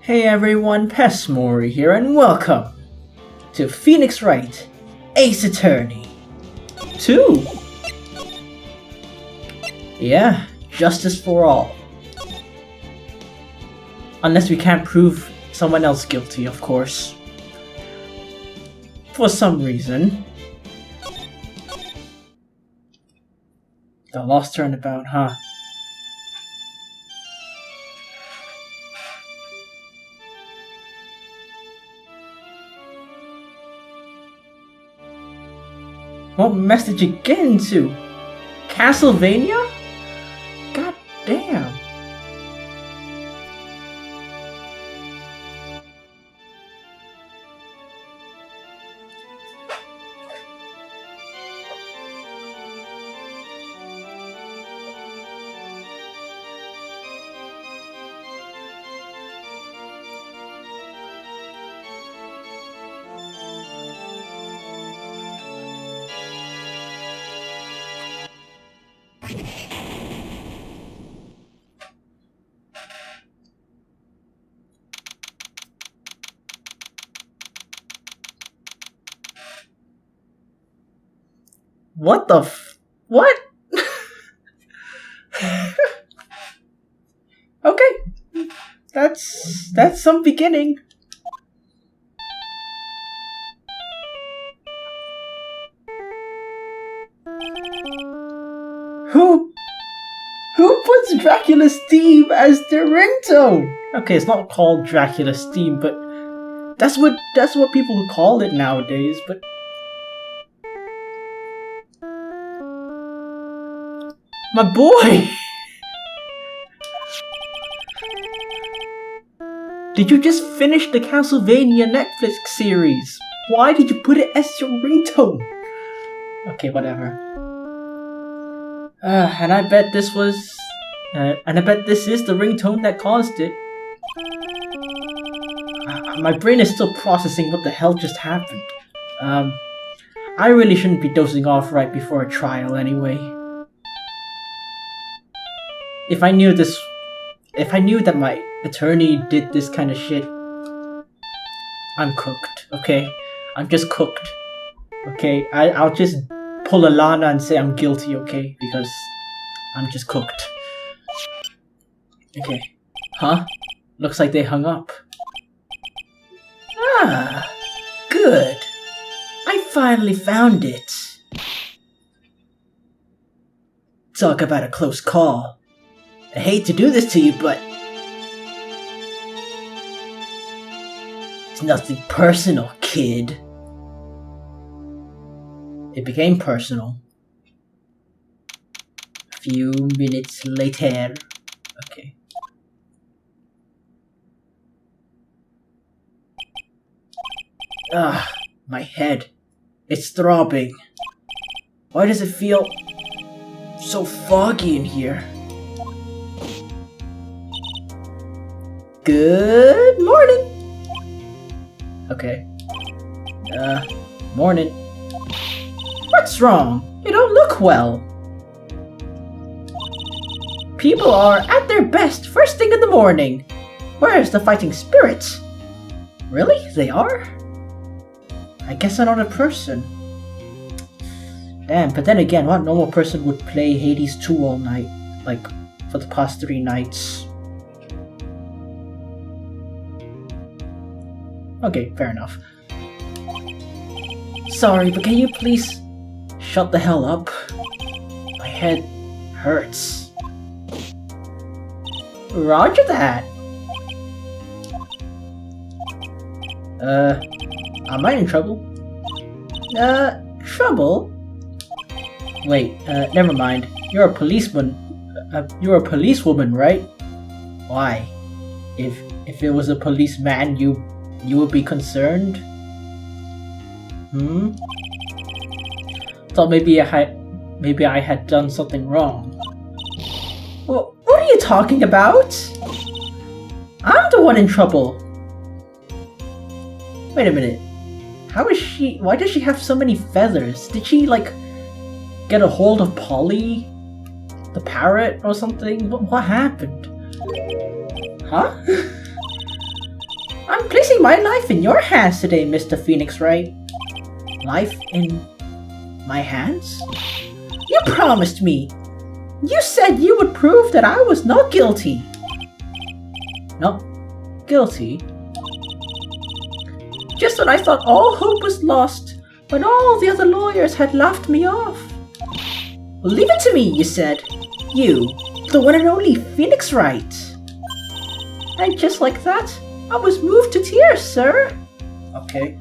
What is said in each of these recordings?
Hey everyone, Pessmori here and welcome to Phoenix Wright Ace Attorney 2. Yeah, justice for all. Unless we can't prove someone else guilty, of course. For some reason. The lost turnabout, huh? What mess did you get into? Castlevania? God damn. What the what? Okay. That's some beginning. Who puts Dracula's theme as their ringtone? Okay, it's not called Dracula's theme, but that's what people call it nowadays, but my boy! Did you just finish the Castlevania Netflix series? Why did you put it as your ringtone? Okay, whatever. And I bet this was... and I bet this is the ringtone that caused it. My brain is still processing what the hell just happened. I really shouldn't be dozing off right before a trial anyway. If I knew that my attorney did this kind of shit, I'm cooked, okay? I'm just cooked, okay? I'll just pull a Lana and say I'm guilty, okay? Because I'm just cooked. Okay. Huh? Looks like they hung up. Ah, good. I finally found it. Talk about a close call. I hate to do this to you, but it's nothing personal, kid. It became personal. A few minutes later. Okay. Ah, my head. It's throbbing. Why does it feel so foggy in here? Good morning! Okay. Morning. What's wrong? You don't look well. People are at their best first thing in the morning. Where's the fighting spirit? Really? They are? I guess I'm not a person. Damn, but then again, what normal person would play Hades 2 all night? Like, for the past 3 nights? Okay, fair enough. Sorry, but can you please shut the hell up? My head hurts. Roger that. Am I in trouble? Trouble? Wait, never mind. You're a policeman. You're a policewoman, right? Why? If it was a policeman, you would be concerned? Thought maybe I had done something wrong. Well, what are you talking about? I'm the one in trouble. Wait a minute. How is she? Why does she have so many feathers? Did she, like, get a hold of Polly? The parrot or something? What happened? Huh? placing my life in your hands today, Mr. Phoenix Wright. Life in my hands? You promised me. You said you would prove that I was not guilty. Not guilty? Just when I thought all hope was lost, when all the other lawyers had laughed me off. Well, leave it to me, you said. You, the one and only Phoenix Wright. And just like that, I was moved to tears, sir. Okay.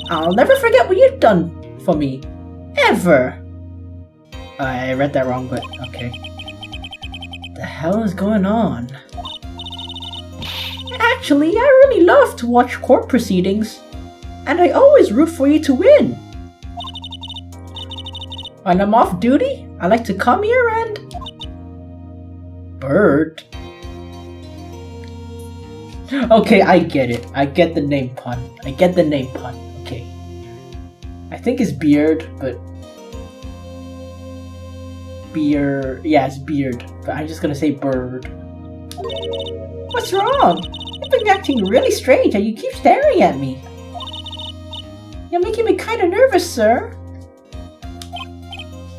I'll never forget what you've done for me. Ever. I read that wrong, but okay. The hell is going on? Actually, I really love to watch court proceedings. And I always root for you to win. When I'm off duty, I like to come here and... Bird? Okay, I get it. I get the name pun. Okay. I think it's beard, but... Beard... Yeah, it's beard. But I'm just gonna say bird. What's wrong? You've been acting really strange and you keep staring at me. You're making me kinda nervous, sir.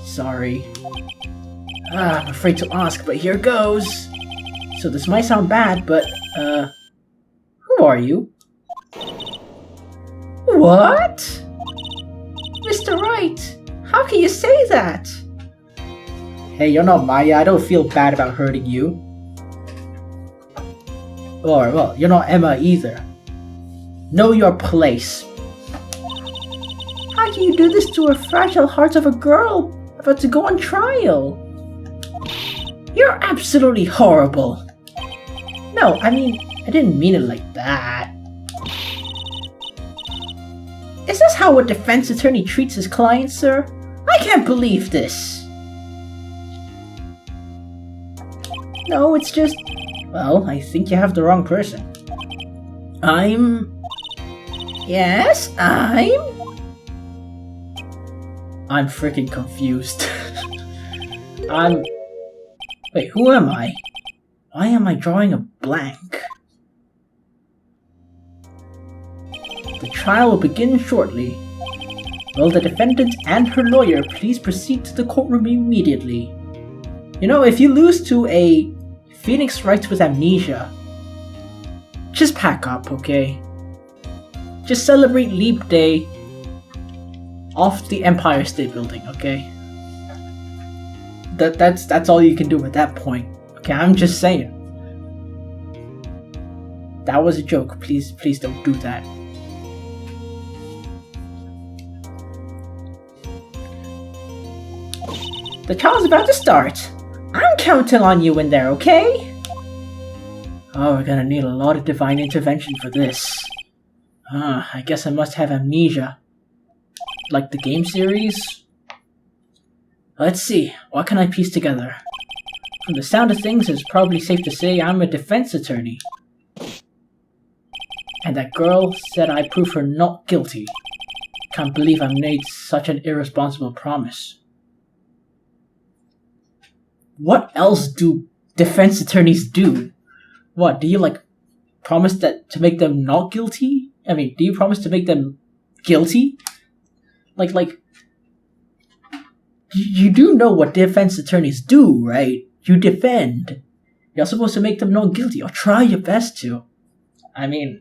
Sorry. I'm afraid to ask, but here goes. So this might sound bad, but, who are you? What? Mr. Wright, how can you say that? Hey, you're not Maya. I don't feel bad about hurting you. Or, well, you're not Emma either. Know your place. How can you do this to a fragile heart of a girl about to go on trial? You're absolutely horrible. No, I mean, I didn't mean it like that. Is this how a defense attorney treats his client, sir? I can't believe this. No, it's just... Well, I think you have the wrong person. Yes, I'm freaking confused. Wait, who am I? Why am I drawing a blank? The trial will begin shortly. Will the defendant and her lawyer please proceed to the courtroom immediately? You know, if you lose to a Phoenix Wright with amnesia, just pack up, okay? Just celebrate Leap Day off the Empire State Building, okay? That's all you can do at that point. Okay, I'm just saying. That was a joke. Please don't do that. The trial's about to start. I'm counting on you in there, okay? Oh, we're gonna need a lot of divine intervention for this. I guess I must have amnesia. Like the game series? Let's see, what can I piece together? From the sound of things, it's probably safe to say I'm a defense attorney. And that girl said I prove her not guilty. Can't believe I made such an irresponsible promise. What else do defense attorneys do? What, do you promise that to make them not guilty? I mean, do you promise to make them guilty? You do know what defense attorneys do, right? You defend. You're supposed to make them not guilty, or try your best to. I mean...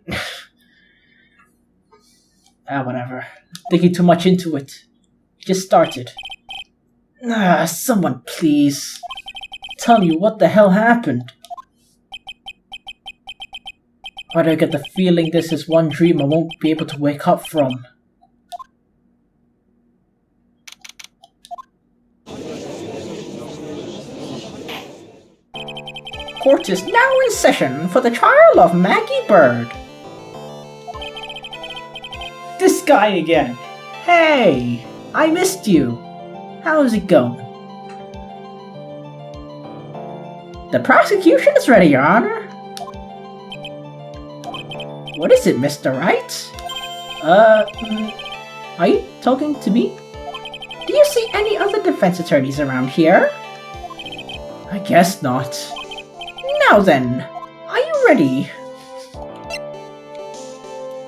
whatever. Thinking too much into it. Just started. Someone please. Tell me what the hell happened. Why do I get the feeling this is one dream I won't be able to wake up from? Court is now in session for the trial of Maggie Bird. This guy again. Hey, I missed you. How's it going? The prosecution is ready, Your Honor. What is it, Mr. Wright? Are you talking to me? Do you see any other defense attorneys around here? I guess not. Now then, are you ready?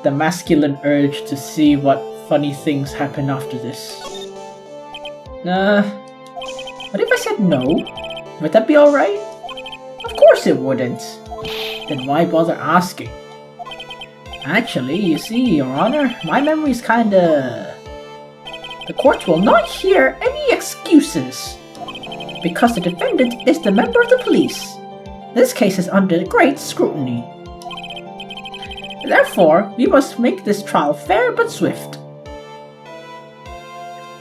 the masculine urge to see what funny things happen after this. What if I said no? Would that be alright? Of course it wouldn't. Then why bother asking? Actually, you see, Your Honor, my memory's kinda... The court will not hear any excuses, because the defendant is the member of the police. This case is under great scrutiny. Therefore, we must make this trial fair but swift.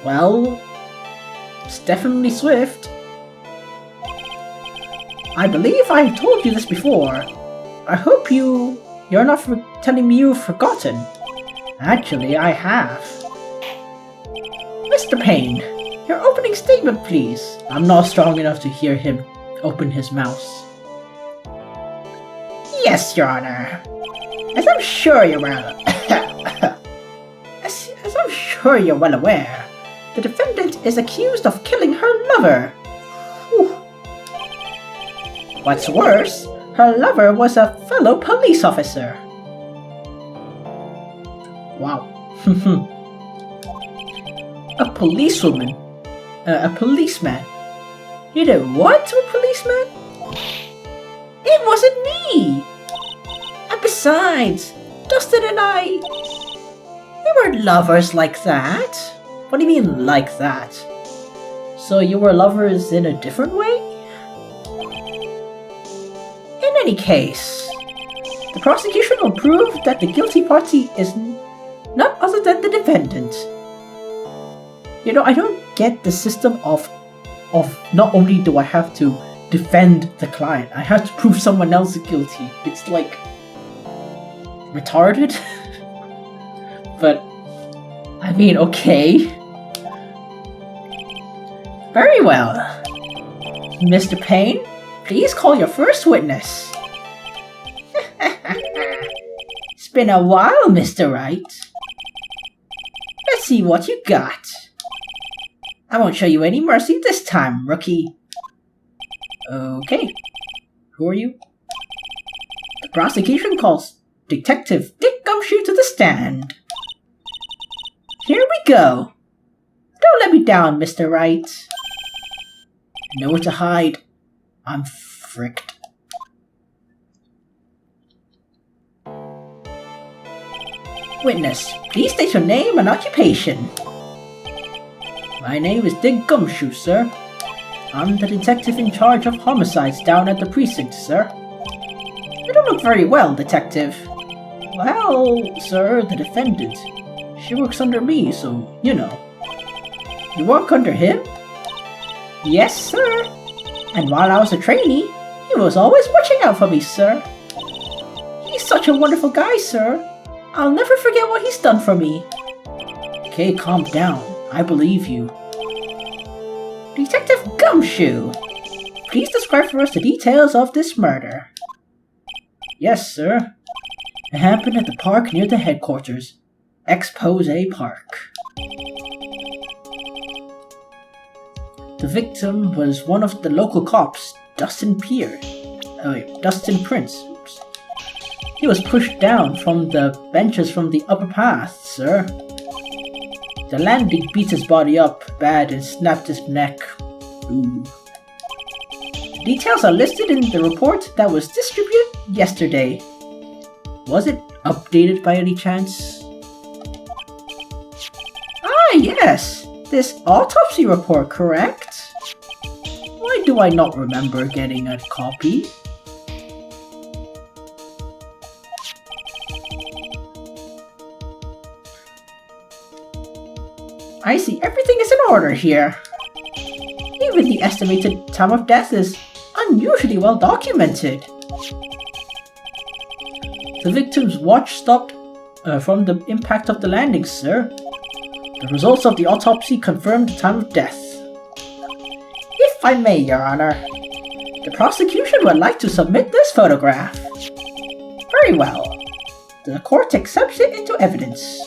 Well, it's definitely swift. I believe I told you this before. I hope you're not telling me you've forgotten. Actually, I have. Mr. Payne, your opening statement, please. I'm not strong enough to hear him open his mouth. Yes, Your Honor. As I'm sure you're well... as I'm sure you're well aware, the defendant is accused of killing her lover. Whew. What's worse, her lover was a fellow police officer. Wow. A policewoman. A policeman. You did what to a policeman? It wasn't me! And besides, Dustin and I... we weren't lovers like that. What do you mean, like that? So you were lovers in a different way? In any case, the prosecution will prove that the guilty party is none other than the defendant. You know, I don't get the system of not only do I have to defend the client, I have to prove someone else is guilty. It's like retarded. But I mean, okay. Very well. Mr. Payne, please call your first witness. It's been a while, Mr. Wright. Let's see what you got. I won't show you any mercy this time, rookie. Okay. Who are you? The prosecution calls Detective Dick Gumshoe to the stand. Here we go. Don't let me down, Mr. Wright. Nowhere to hide. I'm fricked. Witness, please state your name and occupation. My name is Dick Gumshoe, sir. I'm the detective in charge of homicides down at the precinct, sir. You don't look very well, detective. Well, sir, the defendant. She works under me, so, you know. You work under him? Yes, sir. And while I was a trainee, he was always watching out for me, sir. He's such a wonderful guy, sir. I'll never forget what he's done for me. Okay, calm down. I believe you. Detective Gumshoe, please describe for us the details of this murder. Yes, sir. It happened at the park near the headquarters. Expose Park. The victim was one of the local cops, Dustin Prince. Oops. He was pushed down from the benches from the upper path, sir. The landing beat his body up bad and snapped his neck. Ooh. Details are listed in the report that was distributed yesterday. Was it updated by any chance? Ah, yes! This autopsy report, correct? Why do I not remember getting a copy? I see everything is in order here. Even the estimated time of death is unusually well documented. The victim's watch stopped from the impact of the landing, sir. The results of the autopsy confirmed the time of death. If I may, Your Honor, the prosecution would like to submit this photograph. Very well. The court accepts it into evidence.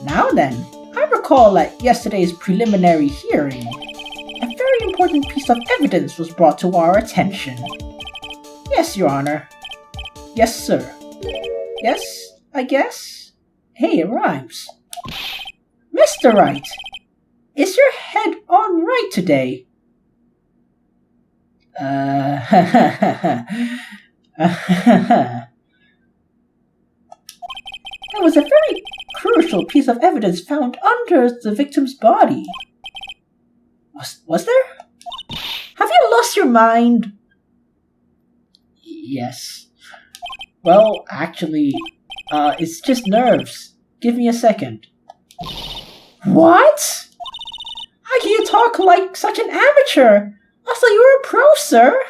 Now then, I recall at yesterday's preliminary hearing, a very important piece of evidence was brought to our attention. Yes, Your Honor. Yes, sir. Yes, I guess. Hey, it rhymes. Mr. Wright, is your head on right today? There was a very crucial piece of evidence found under the victim's body. Was there? Have you lost your mind? Yes. Well, actually, it's just nerves. Give me a second. What? How can you talk like such an amateur? I thought you were a pro, sir.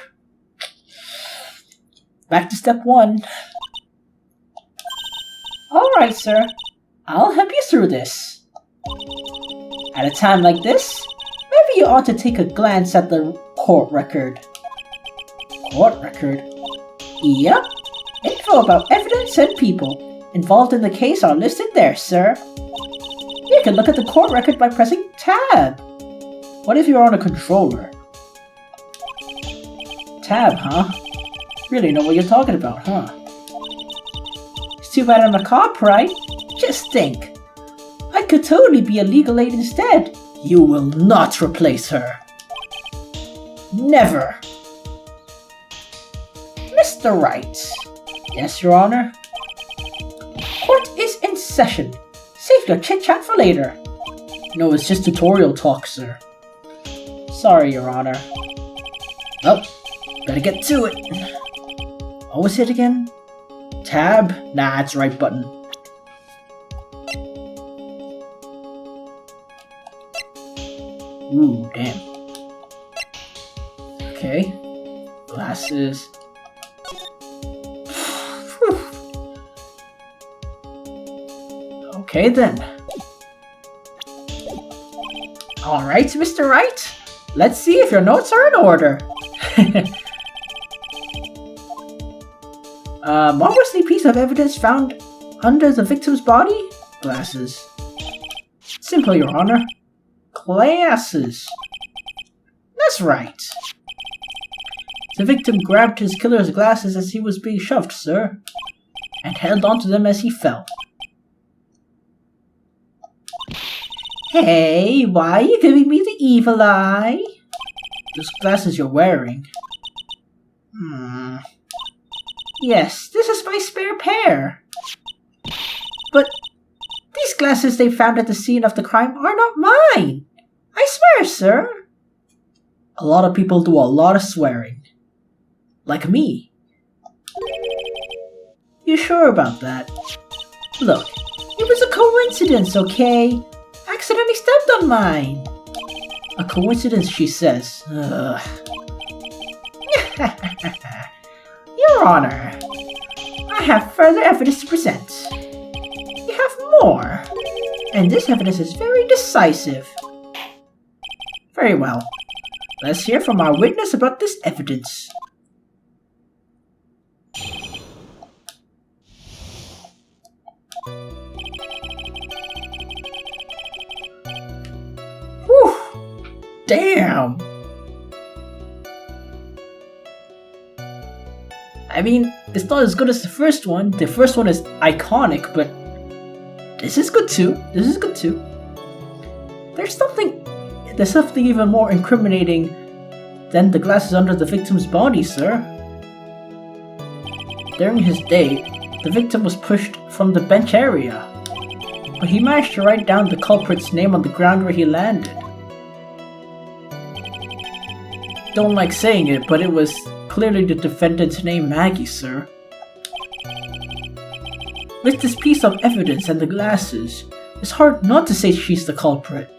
Back to step one. Alright, sir. I'll help you through this. At a time like this, maybe you ought to take a glance at the court record. Court record? Yep. Info about evidence and people involved in the case are listed there, sir. You can look at the court record by pressing Tab. What if you're on a controller? Tab, huh? Really know what you're talking about, huh? It's too bad I'm a cop, right? Just think. I could totally be a legal aid instead. You will not replace her. Never. Mr. Wright. Yes, Your Honor? Court is in session. Save your chit-chat for later. No, it's just tutorial talk, sir. Sorry, Your Honor. Oh, better get to it. What was it again? Tab? Nah, it's the right button. Ooh, damn. Okay. Glasses. Okay then. Alright, Mr. Wright. Let's see if your notes are in order. What was the piece of evidence found under the victim's body? Glasses. Simple, Your Honor. Glasses. That's right. The victim grabbed his killer's glasses as he was being shoved, sir, and held onto them as he fell. Hey, why are you giving me the evil eye? Those glasses you're wearing. Yes, this is my spare pair. But these glasses they found at the scene of the crime are not mine. I swear, sir. A lot of people do a lot of swearing. Like me. You sure about that? Look, it was a coincidence, okay? Accidentally stepped on mine. A coincidence, she says. Ugh. Your Honor, I have further evidence to present. You have more, and this evidence is very decisive. Very well. Let's hear from our witness about this evidence. Whew! Damn! I mean, it's not as good as the first one. The first one is iconic, but this is good too. This is good too. There's something even more incriminating than the glasses under the victim's body, sir. During his day, the victim was pushed from the bench area, but he managed to write down the culprit's name on the ground where he landed. Don't like saying it, but it was clearly the defendant's name, Maggie, sir. With this piece of evidence and the glasses, it's hard not to say she's the culprit.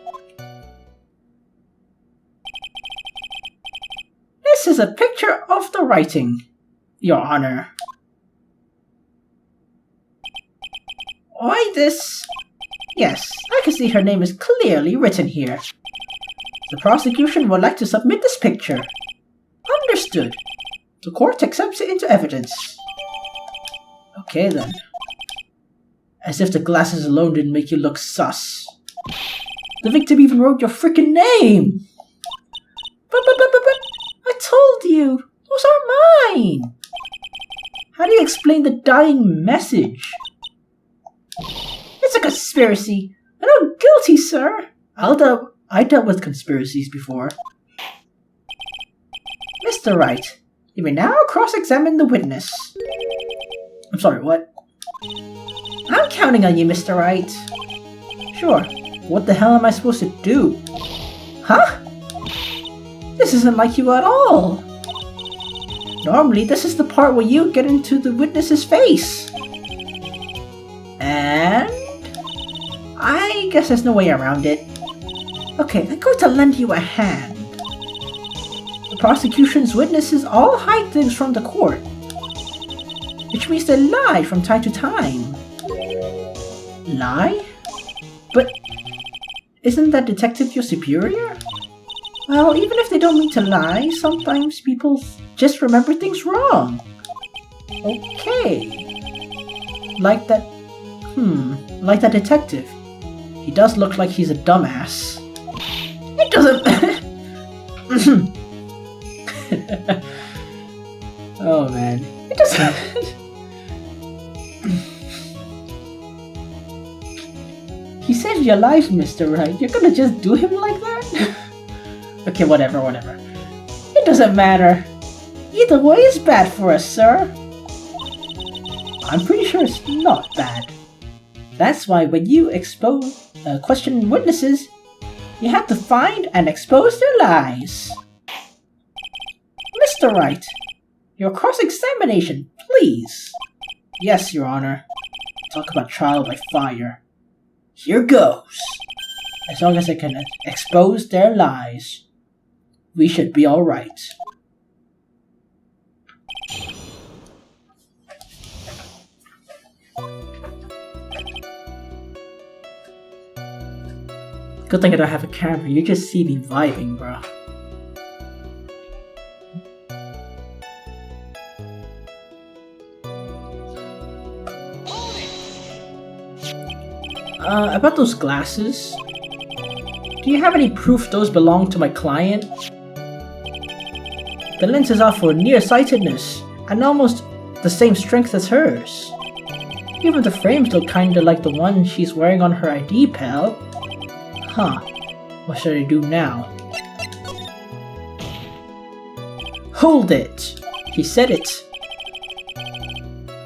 This is a picture of the writing, Your Honor. Why this? Yes, I can see her name is clearly written here. The prosecution would like to submit this picture. Understood. The court accepts it into evidence. Okay then. As if the glasses alone didn't make you look sus. The victim even wrote your freaking name! But, I told you! Those are mine! How do you explain the dying message? It's a conspiracy. I'm not guilty, sir. I dealt with conspiracies before. Mr. Wright, you may now cross-examine the witness. I'm sorry, what? I'm counting on you, Mr. Wright. Sure. What the hell am I supposed to do? Huh? This isn't like you at all. Normally, this is the part where you get into the witness's face. And I guess there's no way around it. Okay, I'm going to lend you a hand. The prosecution's witnesses all hide things from the court, which means they lie from time to time. Lie? But isn't that detective your superior? Well, even if they don't mean to lie, sometimes people just remember things wrong. Okay. Like that detective. He does look like he's a dumbass. It doesn't... Oh man. It doesn't... He saved your life, Mr. Wright. You're gonna just do him like that? Okay, whatever. It doesn't matter. Either way is bad for us, sir. I'm pretty sure it's not bad. That's why when you question witnesses, you have to find and expose their lies. Mr. Wright, your cross-examination, please. Yes, Your Honor. Talk about trial by fire. Here goes. As long as I can expose their lies, we should be alright. Good thing I don't have a camera, you just see me vibing, bro. About those glasses, do you have any proof those belong to my client? The lenses are for nearsightedness, and almost the same strength as hers. Even the frames look kinda like the one she's wearing on her ID, pal. Huh, what should I do now? Hold it! He said it.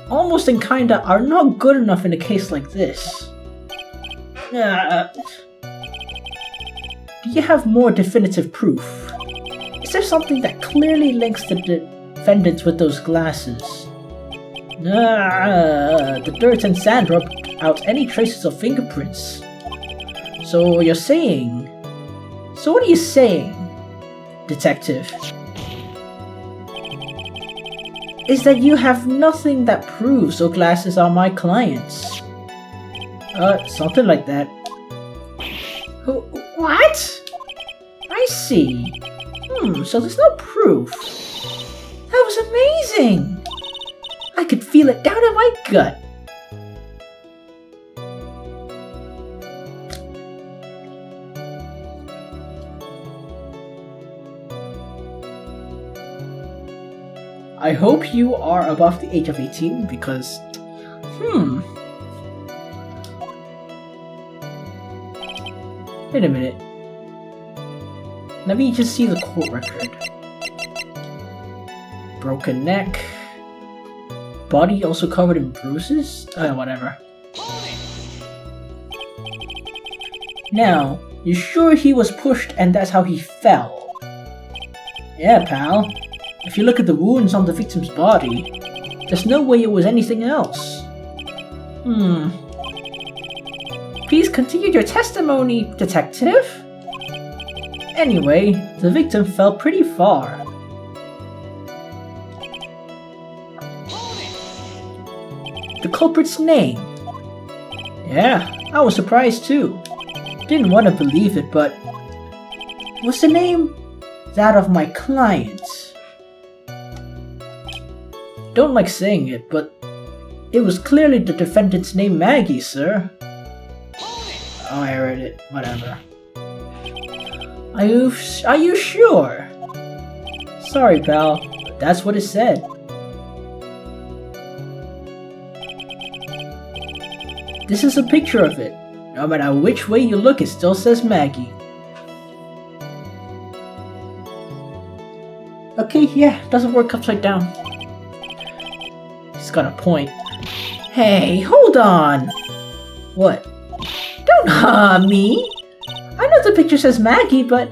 Almost and kinda are not good enough in a case like this. Do you have more definitive proof? Is there something that clearly links the defendants with those glasses? The dirt and sand rubbed out any traces of fingerprints. So what are you saying, detective? Is that you have nothing that proves those glasses are my clients? Something like that. What? I see. So there's no proof. That was amazing! I could feel it down in my gut. I hope you are above the age of 18 because... Wait a minute. Let me just see the court record. Broken neck. Body also covered in bruises? Whatever. Now, you sure he was pushed and that's how he fell? Yeah, pal. If you look at the wounds on the victim's body, there's no way it was anything else. Please continue your testimony, detective. Anyway, the victim fell pretty far. The culprit's name. Yeah, I was surprised too. Didn't want to believe it, but... was the name that of my client? Don't like saying it, but it was clearly the defendant's name, Maggie, sir. Oh, I read it. Whatever. Are you sure? Sorry, pal, but that's what it said. This is a picture of it. No matter which way you look, it still says Maggie. Okay, yeah, doesn't work upside down. He's got a point. Hey, hold on! What? Don't harm me! I know the picture says Maggie, but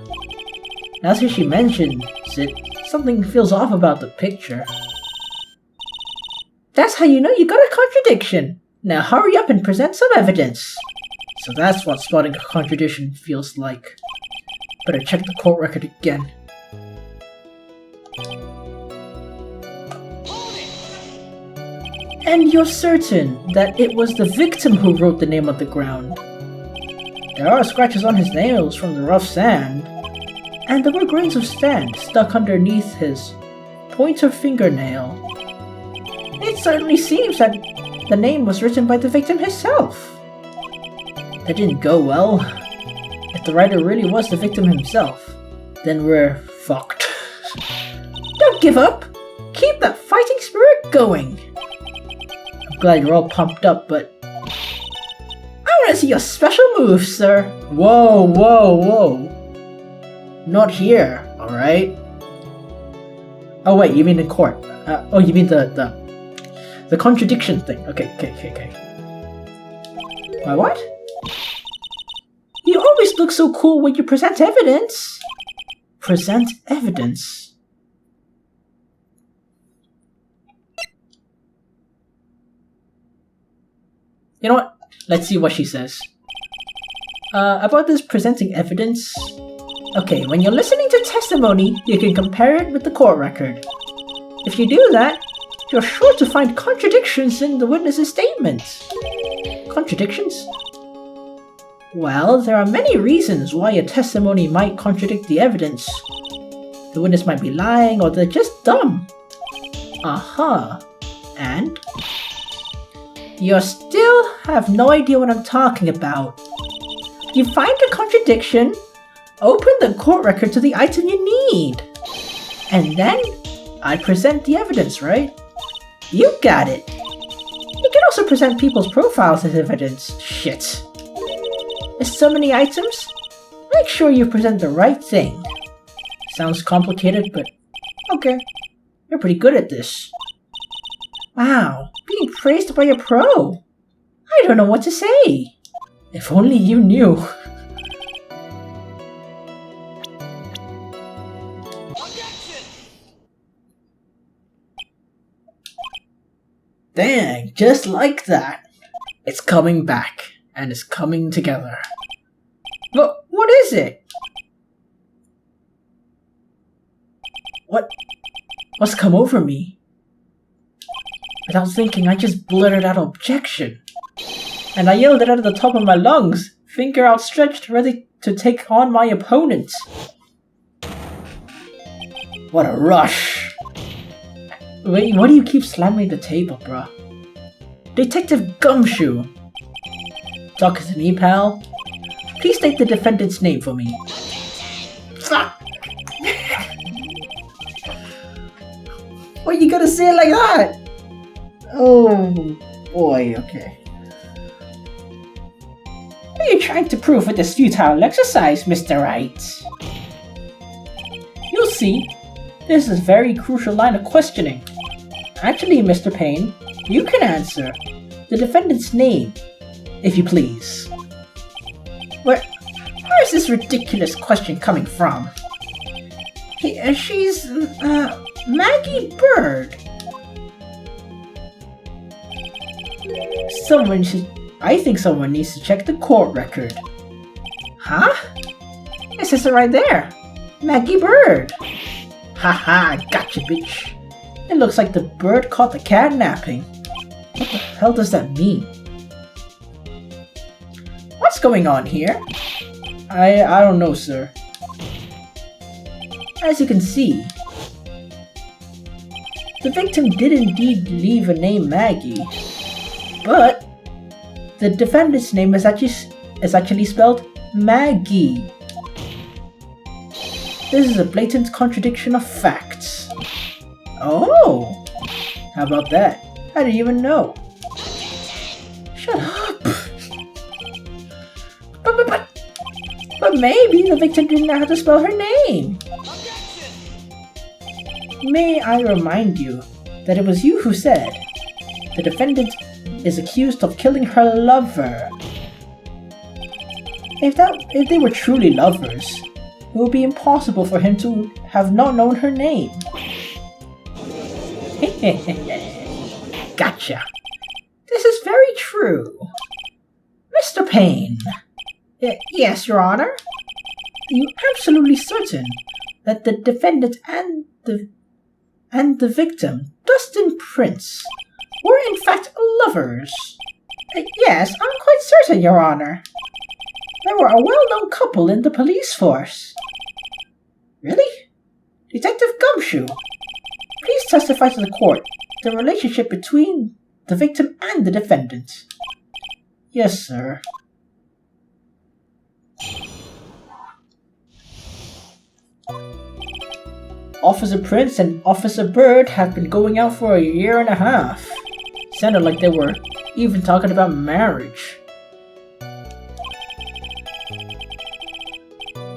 now that she mentions it, something feels off about the picture. That's how you know you got a contradiction! Now hurry up and present some evidence! So that's what spotting a contradiction feels like. Better check the court record again. And you're certain that it was the victim who wrote the name on the ground. There are scratches on his nails from the rough sand, and there were grains of sand stuck underneath his pointer fingernail. It certainly seems that the name was written by the victim himself. That didn't go well. If the writer really was the victim himself, then we're fucked. Don't give up! Keep that fighting spirit going! I'm glad you're all pumped up, but I want to see your special moves, sir! Whoa, whoa, whoa! Not here, alright? Oh wait, you mean in court. Oh, you mean the contradiction thing. Okay. Why, what? You always look so cool when you present evidence! Present evidence? You know what? Let's see what she says. About this presenting evidence... Okay, when you're listening to testimony, you can compare it with the court record. If you do that, you're sure to find contradictions in the witness's statements. Contradictions? Well, there are many reasons why a testimony might contradict the evidence. The witness might be lying, or they're just dumb. And? You still have no idea what I'm talking about. You find a contradiction, open the court record to the item you need. And then, I present the evidence, right? You got it! You can also present people's profiles as evidence. Shit. There's so many items? Make sure you present the right thing. Sounds complicated, but okay. You're pretty good at this. Wow, being praised by a pro. I don't know what to say. If only you knew. Dang, just like that. It's coming back, and it's coming together. But what is it? What's come over me? Without thinking, I just blurted out objection. And I yelled it out of the top of my lungs, finger outstretched, ready to take on my opponent. What a rush. Wait, why do you keep slamming the table, bruh? Detective Gumshoe. Talking to me, pal? Please state the defendant's name for me. Fuck! Why you gotta say it like that? Oh boy, okay. What are you trying to prove with this futile exercise, Mr. Wright? You'll see. This is a very crucial line of questioning. Actually, Mr. Payne, you can answer the defendant's name, if you please. Where is this ridiculous question coming from? She's, Maggie Bird. I think someone needs to check the court record. Huh? It says it right there. Maggie Bird. Haha, gotcha, bitch. It looks like the bird caught the kidnapping. What the hell does that mean? What's going on here? I don't know, sir. As you can see, the victim did indeed leave a name Maggie, but the defendant's name is actually spelled Maggie. This is a blatant contradiction of facts. Oh! How about that? I didn't even know. Shut up! maybe the victim didn't know how to spell her name. May I remind you that it was you who said the defendant is accused of killing her lover. If they were truly lovers, it would be impossible for him to have not known her name. Gotcha. This is very true. Mr. Payne. Yes, Your Honor? Are you absolutely certain that the defendant and the victim, Dustin Prince, were in fact lovers? Yes, I'm quite certain, Your Honor. They were a well-known couple in the police force. Really? Detective Gumshoe, please testify to the court the relationship between the victim and the defendant. Yes, sir. Officer Prince and Officer Bird have been going out for a year and a half. Sounded like they were even talking about marriage.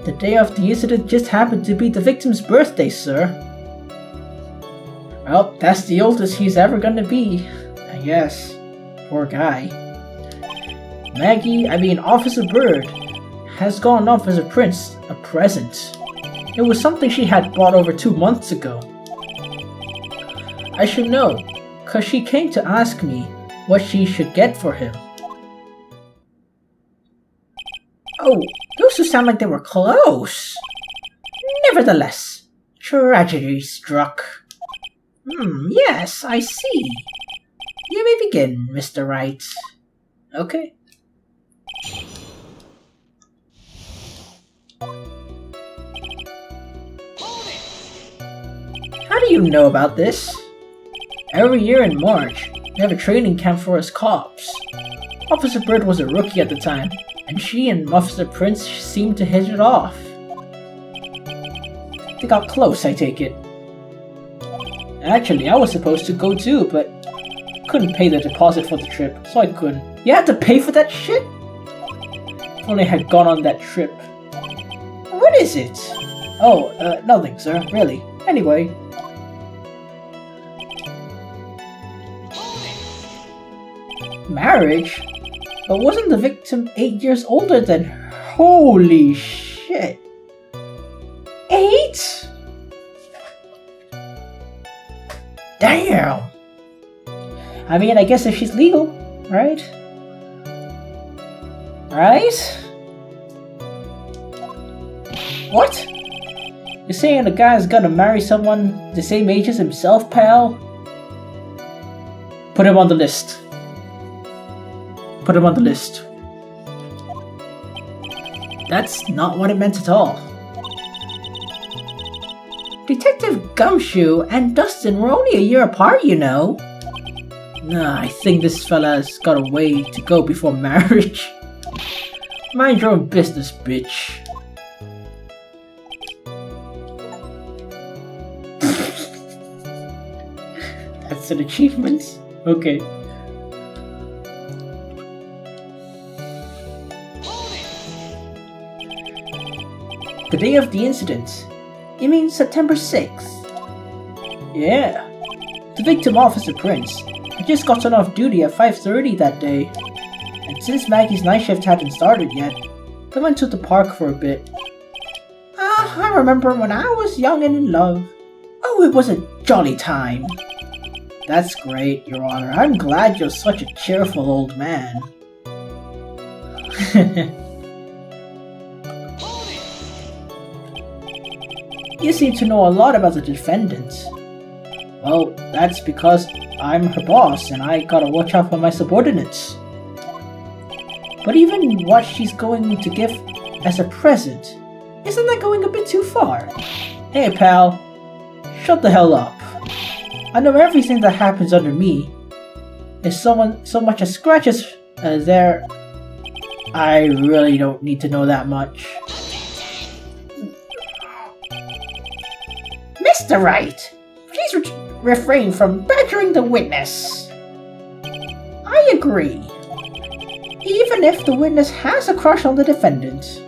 The day of the incident just happened to be the victim's birthday, sir. Well, that's the oldest he's ever gonna be, I guess. Poor guy. Officer Bird has gone off as a Prince a present. It was something she had bought over 2 months ago. I should know, cause she came to ask me what she should get for him. Oh, those two sound like they were close. Nevertheless, tragedy struck. Yes, I see. You may begin, Mr. Wright. Okay. How do you know about this? Every year in March, we have a training camp for us cops. Officer Bird was a rookie at the time, and she and Officer Prince seemed to hit it off. They got close, I take it. Actually, I was supposed to go too, but couldn't pay the deposit for the trip, so I couldn't. You had to pay for that shit? If only I had gone on that trip. What is it? Oh, nothing, sir, really. Anyway. Marriage? But wasn't the victim 8 years older than her? Holy shit. 8? Damn! I guess if she's legal, right? Right? What? You're saying a guy's gonna marry someone the same age as himself, pal? Put him on the list. Put him on the list. That's not what it meant at all. Detective Gumshoe and Dustin were only a year apart, you know. Nah, I think this fella's got a way to go before marriage. Mind your own business, bitch. That's an achievement? Okay. The day of the incident. You mean September 6th? Yeah. The victim, Officer Prince, had just gotten off duty at 5:30 that day. And since Maggie's night shift hadn't started yet, they went to the park for a bit. I remember when I was young and in love. Oh, it was a jolly time. That's great, Your Honor. I'm glad you're such a cheerful old man. You seem to know a lot about the defendant. Well, that's because I'm her boss and I gotta watch out for my subordinates. But even what she's going to give as a present, isn't that going a bit too far? Hey pal, shut the hell up. I know everything that happens under me. If someone so much as scratches there, I really don't need to know that much. Mr. Wright, please refrain from badgering the witness. I agree. Even if the witness has a crush on the defendant,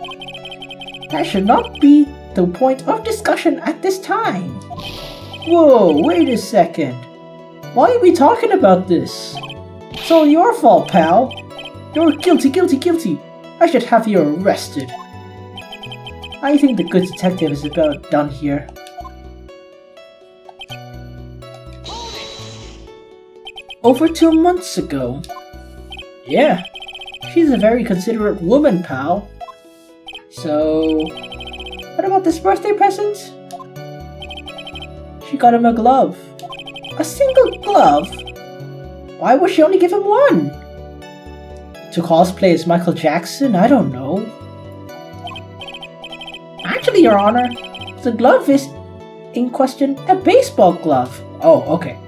That should not be the point of discussion at this time. Whoa, wait a second. Why are we talking about this? It's all your fault, pal. You're guilty, guilty, guilty. I should have you arrested. I think the good detective is about done here. Over 2 months ago. Yeah, she's a very considerate woman, pal. So, what about this birthday present? She got him a glove. A single glove? Why would she only give him one? To cosplay as Michael Jackson? I don't know. Actually, Your Honor, the glove is in question a baseball glove. Oh, okay.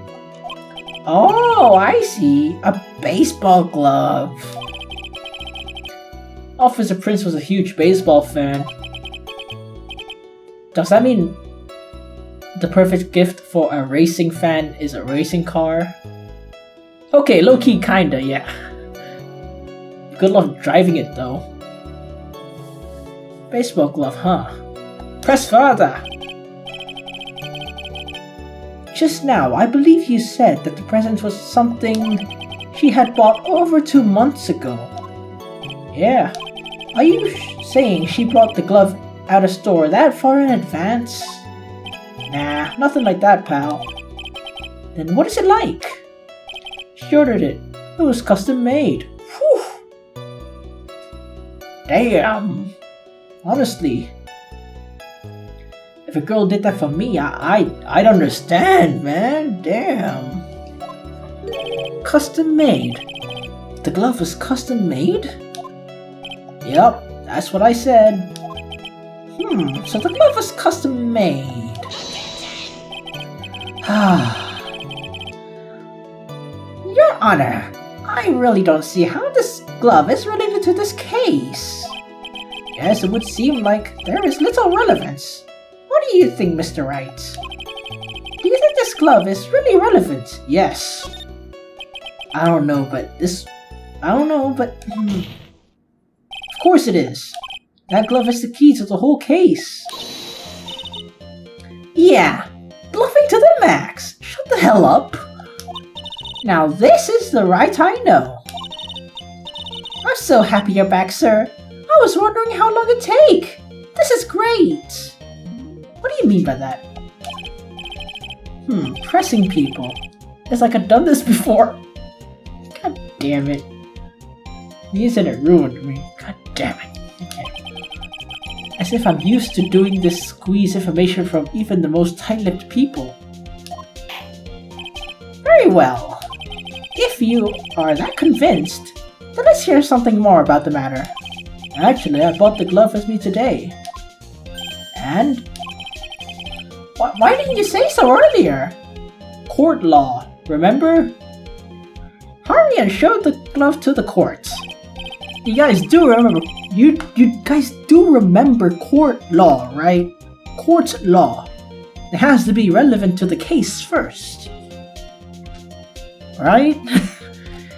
Oh, I see. A baseball glove. Officer Prince was a huge baseball fan. Does that mean the perfect gift for a racing fan is a racing car? Okay, low-key kinda, yeah. Good luck driving it though. Baseball glove, huh? Press further! Just now, I believe you said that the present was something she had bought over 2 months ago. Yeah. Are you saying she brought the glove out of store that far in advance? Nah, nothing like that, pal. Then what is it like? She ordered it. It was custom made. Whew. Damn. Honestly, if a girl did that for me, I'd understand, man. Damn. Custom made? The glove was custom made? Yep, that's what I said. So the glove was custom made. Your Honor, I really don't see how this glove is related to this case. Yes, it would seem like there is little relevance. What do you think, Mr. Wright? Do you think this glove is really relevant? Yes. I don't know, but of course it is. That glove is the key to the whole case. Yeah, bluffing to the max. Shut the hell up. Now this is the Wright I know. I'm so happy you're back, sir. I was wondering how long it'd take. This is great. What do you mean by that? Pressing people. It's like I've done this before. God damn it. The internet ruined me. God damn it. Okay. As if I'm used to doing this squeeze information from even the most tight-lipped people. Very well. If you are that convinced, then let's hear something more about the matter. Actually, I bought the glove with me today. And? Why didn't you say so earlier? Court law, remember? Hurry and show the glove to the court. You guys do remember, you guys do remember court law, right? Court law. It has to be relevant to the case first. Right?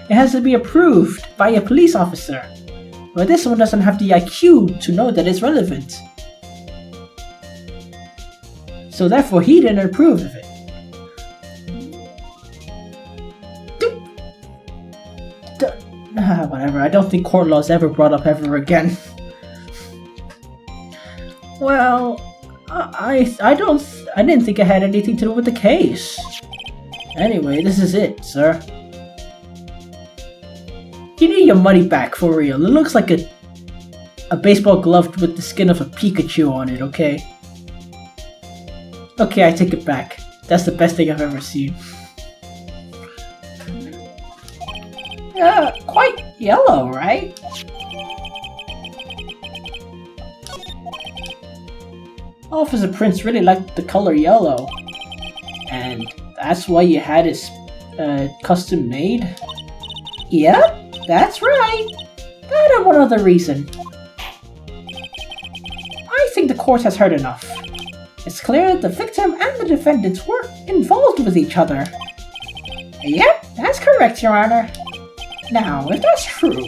It has to be approved by a police officer. But this one doesn't have the IQ to know that it's relevant. So therefore he didn't approve of it. Whatever, I don't think court law is ever brought up ever again. Well, I didn't think I had anything to do with the case. Anyway, this is it, sir. You need your money back, for real. It looks like a baseball glove with the skin of a Pikachu on it, okay? Okay, I take it back. That's the best thing I've ever seen. Quite yellow, right? Officer Prince really liked the color yellow. And that's why you had it custom made? Yep, that's right. And one other reason. I think the court has heard enough. It's clear that the victim and the defendants were involved with each other. Yep, that's correct, Your Honor. Now, if that's true,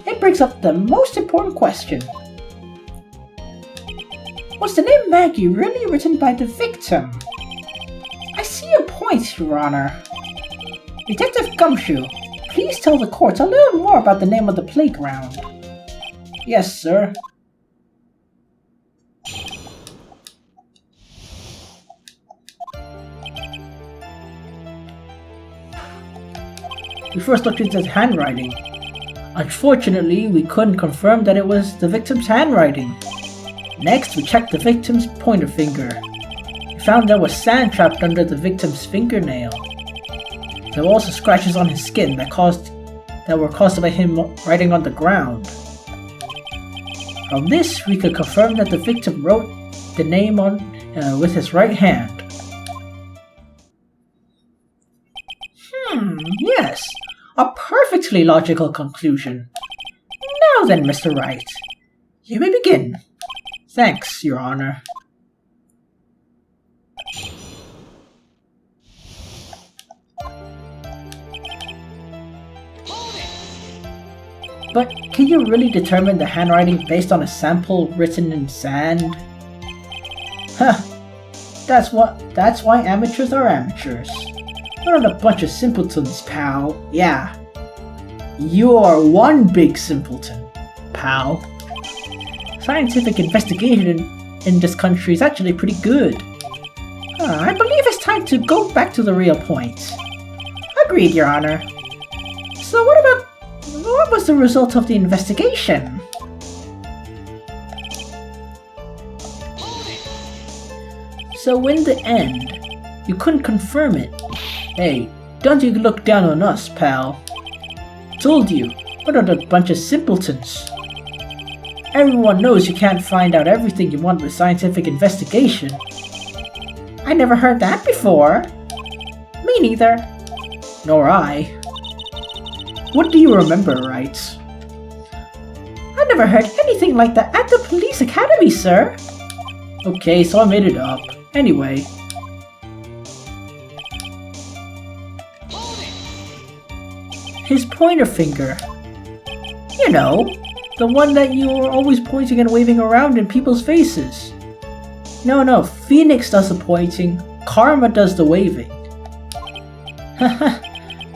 it brings up the most important question. Was the name Maggie really written by the victim? I see your point, Your Honor. Detective Gumshoe, please tell the court a little more about the name of the playground. Yes, sir. We first looked into the handwriting. Unfortunately, we couldn't confirm that it was the victim's handwriting. Next, we checked the victim's pointer finger. We found there was sand trapped under the victim's fingernail. There were also scratches on his skin that were caused by him writing on the ground. From this, we could confirm that the victim wrote the name with his right hand. Yes, a perfectly logical conclusion. Now then, Mr. Wright, you may begin. Thanks, Your Honor. But can you really determine the handwriting based on a sample written in sand? Huh. That's why amateurs are amateurs. We're not a bunch of simpletons, pal. Yeah. You are one big simpleton, pal. Scientific investigation in this country is actually pretty good. I believe it's time to go back to the real point. Agreed, Your Honor. So what was the result of the investigation? So in the end, you couldn't confirm it. Hey, don't you look down on us, pal. Told you, we're not a bunch of simpletons. Everyone knows you can't find out everything you want with scientific investigation. I never heard that before. Me neither. Nor I. What do you remember, Wright? I never heard anything like that at the police academy, sir. Okay, so I made it up. Anyway. His pointer finger. You know, the one that you were always pointing and waving around in people's faces. No, Phoenix does the pointing, Karma does the waving. Haha,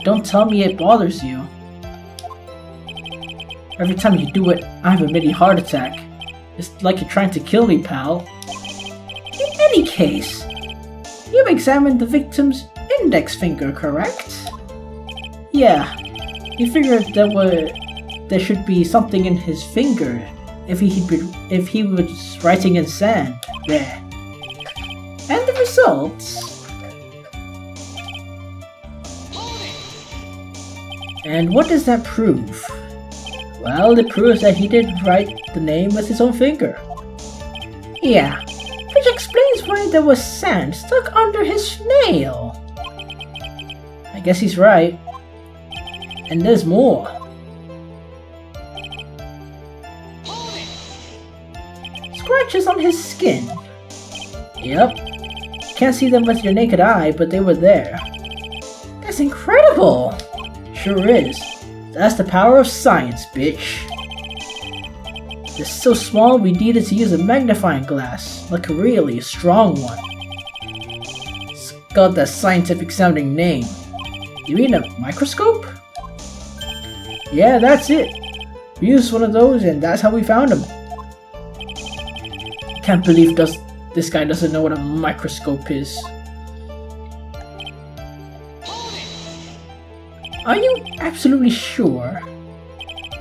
don't tell me it bothers you. Every time you do it, I have a mini heart attack. It's like you're trying to kill me, pal. In any case, you've examined the victim's index finger, correct? Yeah, you figured there should be something in his finger if he was writing in sand. There. And the results? And what does that prove? Well, it proves that he did write the name with his own finger. Yeah, which explains why there was sand stuck under his nail. I guess he's right. And there's more. Scratches on his skin. Yep. Can't see them with your naked eye, but they were there. That's incredible! Sure is. That's the power of science, bitch. It's so small we needed to use a magnifying glass, like a really strong one. It's got that scientific sounding name. You mean a microscope? Yeah, that's it. We used one of those and that's how we found him. Can't believe this guy doesn't know what a microscope is. Are you absolutely sure?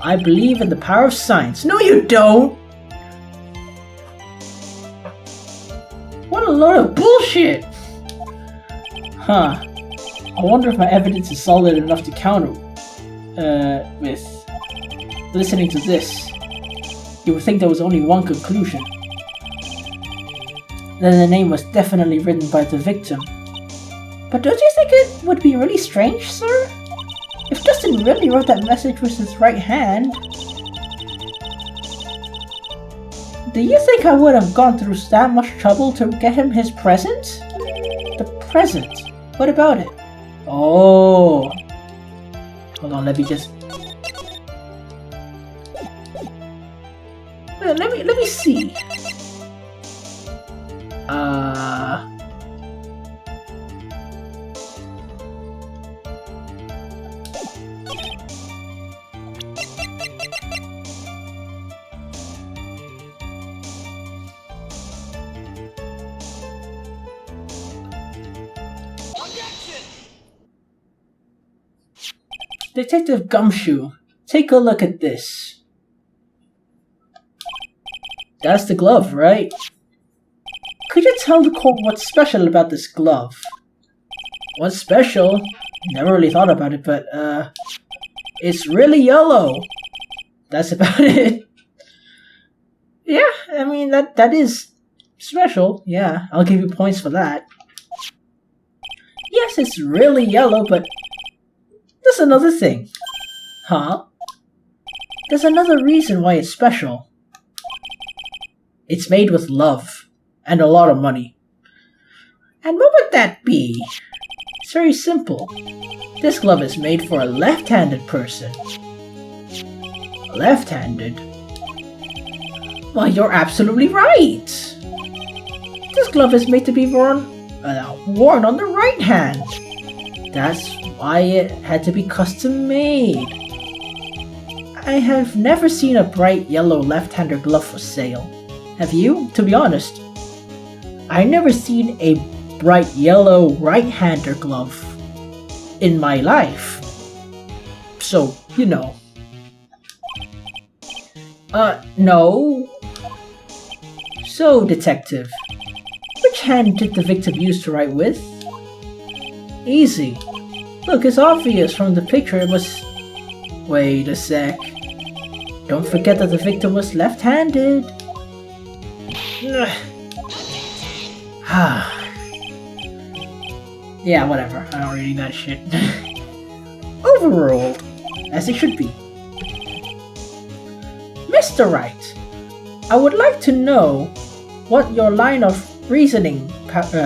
I believe in the power of science. No, you don't! What a load of bullshit! Huh. I wonder if my evidence is solid enough to counter with. Listening to this, you would think there was only one conclusion. Then the name was definitely written by the victim. But don't you think it would be really strange, sir? If Justin really wrote that message with his right hand, do you think I would have gone through that much trouble to get him his present? The present? What about it? Oh. Hold on, let me just... Let me see. Detective Gumshoe, take a look at this. That's the glove, right? Could you tell the court what's special about this glove? What's special? Never really thought about it, but, it's really yellow. That's about it. Yeah, I mean, that is special. Yeah, I'll give you points for that. Yes, it's really yellow, but there's another thing. Huh? There's another reason why it's special. It's made with love and a lot of money. And what would that be? It's very simple. This glove is made for a left-handed person. Left-handed? Well, you're absolutely right. This glove is made to be worn on the right hand. That's why it had to be custom made. I have never seen a bright yellow left-hander glove for sale. Have you? To be honest, I've never seen a bright yellow right-hander glove in my life. So, you know. No. So, detective, which hand did the victim use to write with? Easy. Look, it's obvious from the picture it was... Wait a sec. Don't forget that the victim was left-handed. Yeah, whatever. I don't really that shit. Overruled. As it should be. Mr. Wright, I would like to know what your line of reasoning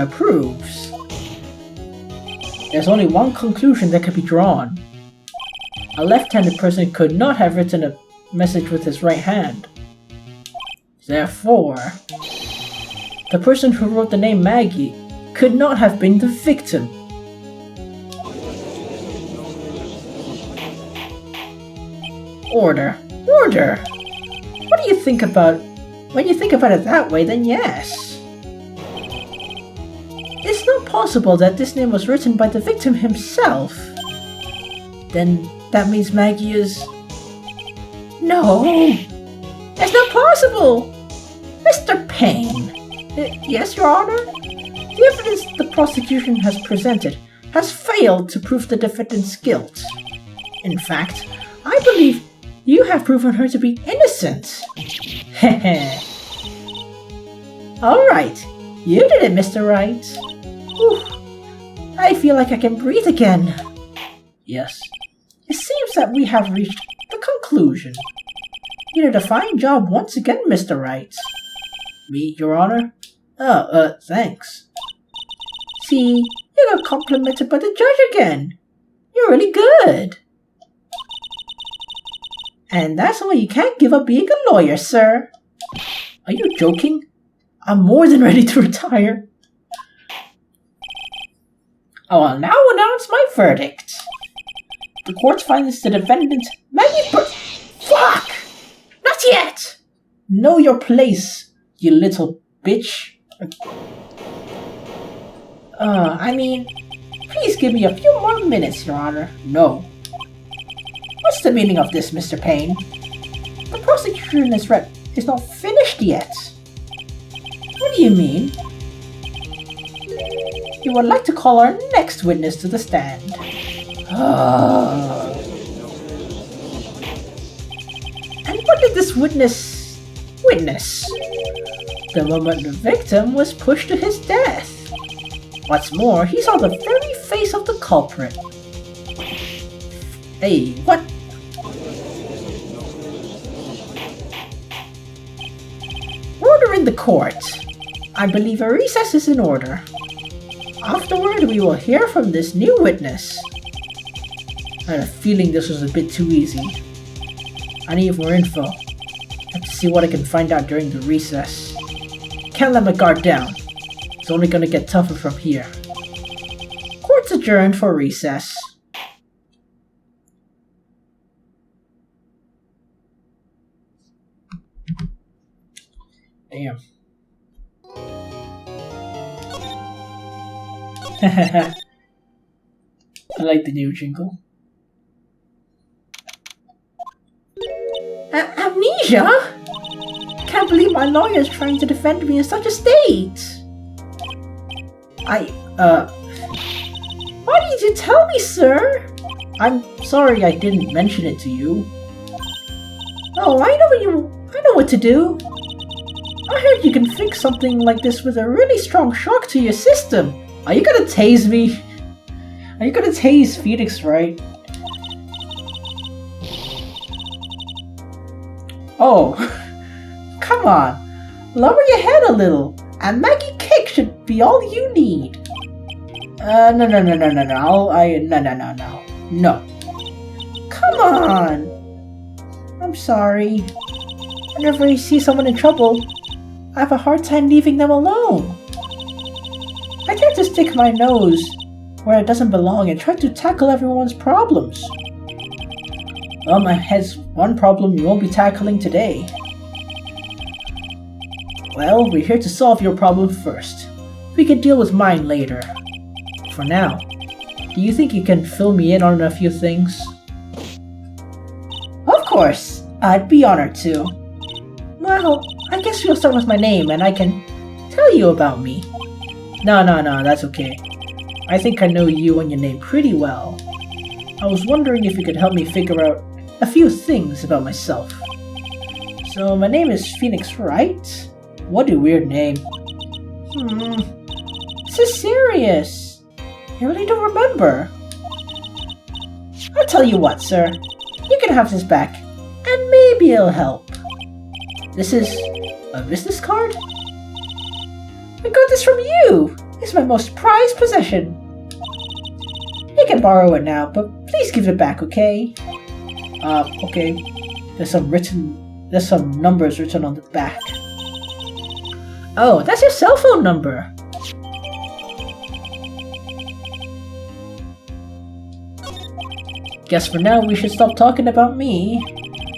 proves. There's only one conclusion that can be drawn. A left-handed person could not have written a message with his right hand. Therefore, the person who wrote the name Maggie could not have been the victim. Order. Order! What do you think about... When you think about it that way, then yes. It's not possible that this name was written by the victim himself. Then that means Maggie is... No! It's not possible! Mr. Payne! Yes, Your Honor? The evidence the prosecution has presented has failed to prove the defendant's guilt. In fact, I believe you have proven her to be innocent. Heh. Alright, you did it, Mr. Wright. Whew. I feel like I can breathe again. Yes, it seems that we have reached the conclusion. You did a fine job once again, Mr. Wright. Me, Your Honor? Oh, thanks. See, you got complimented by the judge again. You're really good. And that's why you can't give up being a lawyer, sir. Are you joking? I'm more than ready to retire. I will now announce my verdict. The court finds the defendant Maggie Fuck! Not yet! Know your place, you little bitch. I mean, please give me a few more minutes, Your Honor. No. What's the meaning of this, Mr. Payne? The prosecution is not finished yet. What do you mean? You would like to call our next witness to the stand. And what did this witness witness? The moment the victim was pushed to his death. What's more, he saw the very face of the culprit. Hey, what? Order in the court. I believe a recess is in order. Afterward, we will hear from this new witness. I had a feeling this was a bit too easy. I need more info. I have to see what I can find out during the recess. Can't let my guard down. It's only gonna get tougher from here. Court's adjourned for recess. Damn. I like the new jingle. Amnesia? Can't believe my lawyer's trying to defend me in such a state. Why did you tell me, sir? I'm sorry I didn't mention it to you. Oh, I know what to do. I heard you can fix something like this with a really strong shock to your system. Are you gonna tase me? Are you gonna tase Phoenix Wright? Oh, come on. Lower your head a little. A Maggie kick should be all you need. No. No. Come on. I'm sorry. Whenever I see someone in trouble, I have a hard time leaving them alone. I tend to stick my nose where it doesn't belong and try to tackle everyone's problems. Well, my head's one problem you won't be tackling today. Well, we're here to solve your problem first. We can deal with mine later. For now, do you think you can fill me in on a few things? Of course! I'd be honored to. Well, I guess we'll start with my name and I can tell you about me. No, that's okay. I think I know you and your name pretty well. I was wondering if you could help me figure out a few things about myself. So, my name is Phoenix Wright. What a weird name. This is serious. I really don't remember. I'll tell you what, sir. You can have this back, and maybe it'll help. This is a business card? I got this from you! It's my most prized possession. You can borrow it now, but please give it back, okay? Okay. There's some numbers written on the back. Oh, that's your cell phone number! Guess for now we should stop talking about me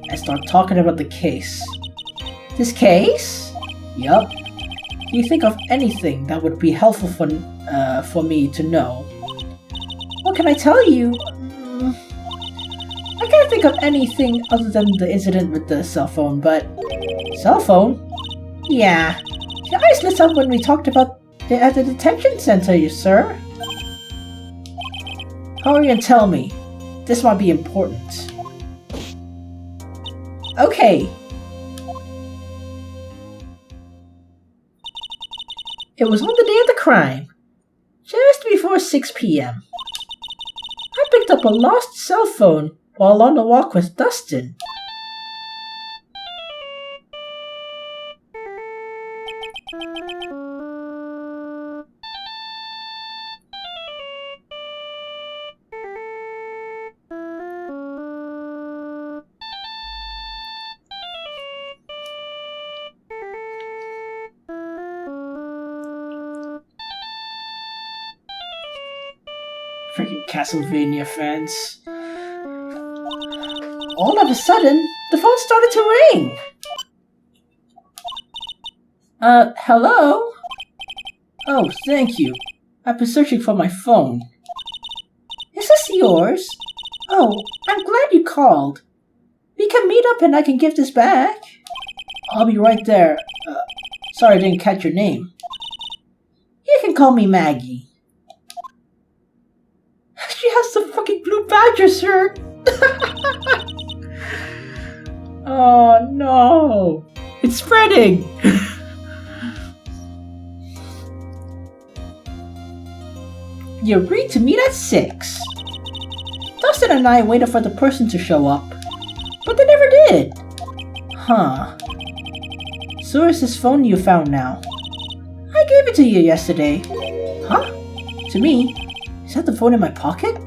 and start talking about the case. This case? Yup. Do you think of anything that would be helpful for me to know? What can I tell you? I can't think of anything other than the incident with the cell phone, but... Cell phone? Yeah. Your eyes lit up when we talked about at the detention center, sir. Hurry and tell me. This might be important. Okay. It was on the day of the crime, just before 6 p.m. I picked up a lost cell phone while on a walk with Dustin. Freaking Castlevania fans. All of a sudden, the phone started to ring. Hello? Oh, thank you. I've been searching for my phone. Is this yours? Oh, I'm glad you called. We can meet up and I can give this back. I'll be right there. Sorry I didn't catch your name. You can call me Maggie. She has the fucking blue badger shirt! Oh no! It's spreading! You agreed to meet at 6. Dustin and I waited for the person to show up, but they never did. Huh. So is this phone you found now? I gave it to you yesterday. Huh? To me? Is that the phone in my pocket?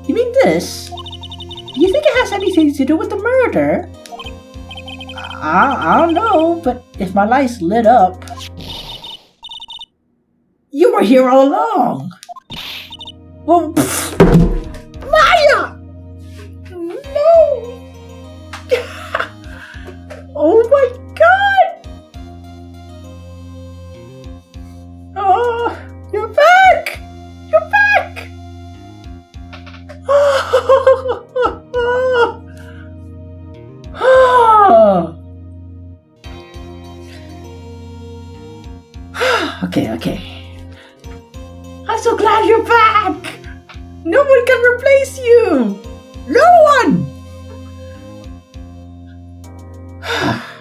You mean this? Do you think it has anything to do with the murder? I don't know, but if my light's lit up... here all along. Well, Maya! No! Oh my god! Oh, you're back! You're back! Okay. I'm so glad you're back! No one can replace you! No one!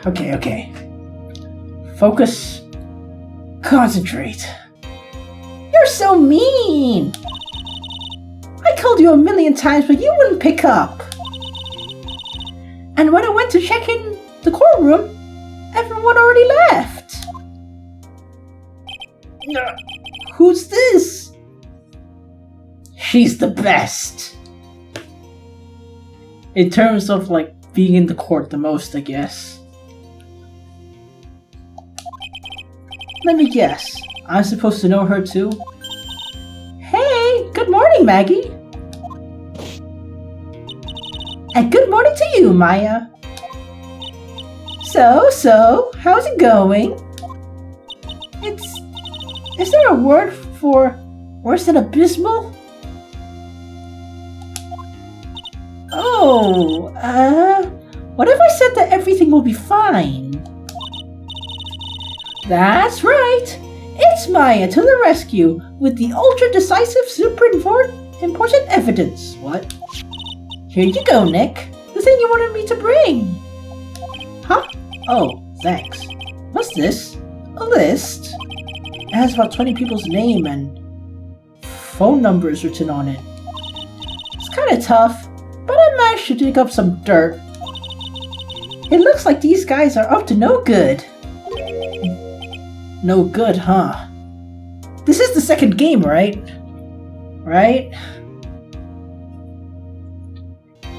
Okay. Focus. Concentrate. You're so mean! I called you a million times, but you wouldn't pick up. And when I went to check in the courtroom, everyone already left. Who's this? She's the best. In terms of like being in the court the most, I guess. Let me guess. I'm supposed to know her too? Hey, good morning, Maggie. And good morning to you, Maya. So, how's it going? Is there a word for worse than abysmal? Oh, what if I said that everything will be fine? That's right! It's Maya to the rescue with the ultra-decisive, super important evidence. What? Here you go, Nick. The thing you wanted me to bring. Huh? Oh, thanks. What's this? A list? It has about 20 people's name and phone numbers written on it. It's kinda tough, but I managed to dig up some dirt. It looks like these guys are up to no good. No good, huh? This is the second game, right? Right?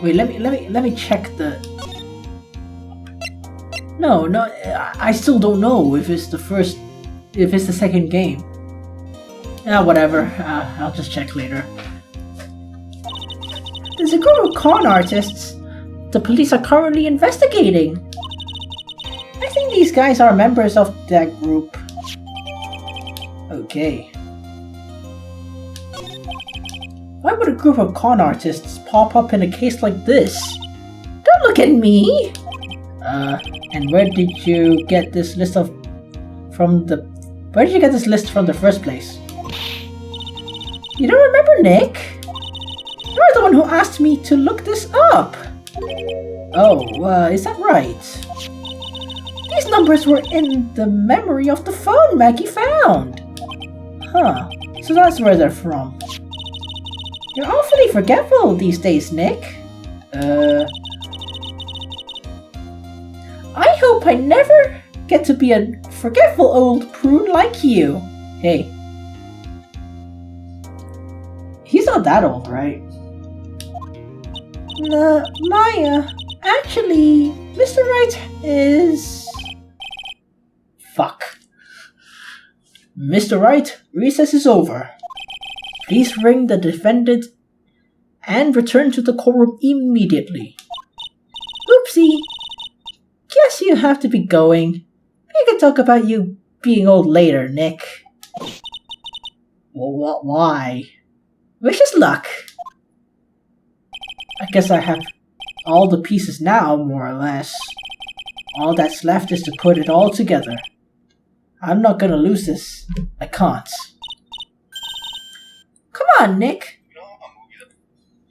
Wait, let me check the... No, I still don't know if it's the second game. Whatever. I'll just check later. There's a group of con artists the police are currently investigating. I think these guys are members of that group. Okay. Why would a group of con artists pop up in a case like this? Don't look at me! And where did you get this list from the first place? You don't remember, Nick? You're the one who asked me to look this up! Oh, is that right? These numbers were in the memory of the phone Maggie found! Huh, so that's where they're from. You're awfully forgetful these days, Nick. I hope I never get to be a forgetful old prune like you. Hey. He's not that old, right? Maya, actually, Mr. Wright is... Fuck. Mr. Wright, recess is over. Please ring the defendant and return to the courtroom immediately. Oopsie. Guess you have to be going. We can talk about you being old later, Nick. Well, why? Wish us luck. I guess I have all the pieces now, more or less. All that's left is to put it all together. I'm not gonna lose this. I can't. Come on, Nick.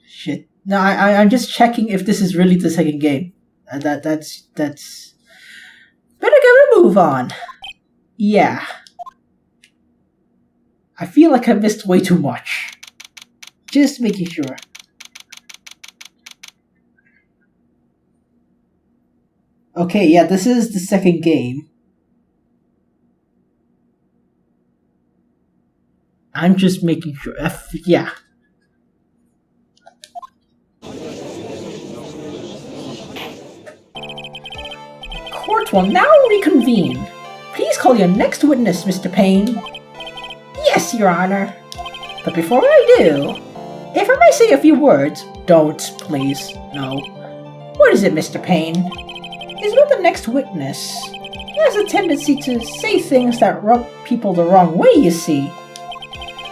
Shit. No, I'm just checking if this is really the second game. That's... Better get a move on. Yeah. I feel like I missed way too much. Just making sure. Okay, yeah, this is the second game. I'm just making sure. Yeah. Court will now reconvene. Please call your next witness, Mr. Payne. Yes, Your Honor. But before I do, if I may say a few words, don't, please. No. What is it, Mr. Payne? He's with the next witness. He has a tendency to say things that rub people the wrong way, you see.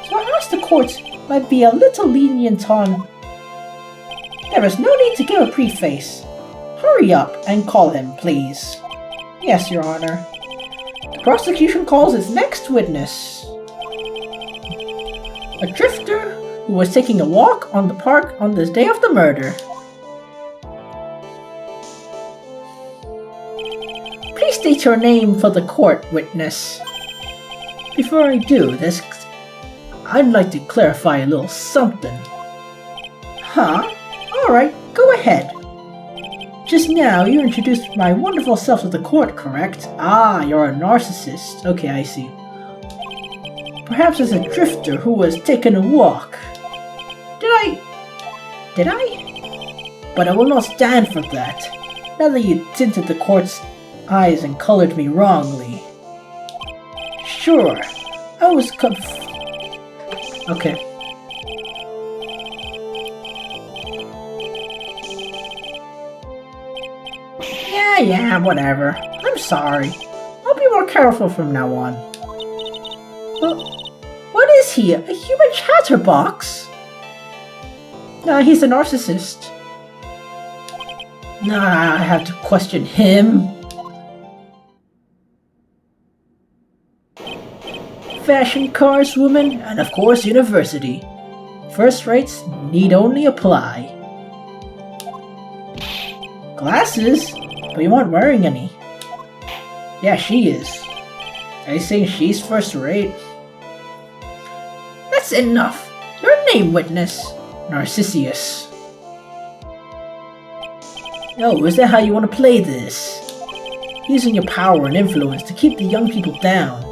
So I asked the court might be a little lenient on... There is no need to give a preface. Hurry up and call him, please. Yes, Your Honor. The prosecution calls its next witness. A drifter who was taking a walk on the park on the day of the murder. Please state your name for the court, witness. Before I do this, I'd like to clarify a little something. Huh? Alright, go ahead. Just now, you introduced my wonderful self to the court, correct? Ah, you're a narcissist. Okay, I see. Perhaps as a drifter who was taking a walk. Did I? But I will not stand for that. Now that you tinted the court's eyes and colored me wrongly. Sure, I was Okay. Yeah, whatever. I'm sorry. I'll be more careful from now on. Well, what is he? A human chatterbox? Nah, he's a narcissist. Nah, I have to question him. Fashion, cars, women, and of course university. First rates need only apply. Glasses? But you aren't wearing any. Yeah, she is. Are you saying she's first rate? That's enough. Your name, witness. Narcissus. Oh, is that how you want to play this? Using your power and influence to keep the young people down.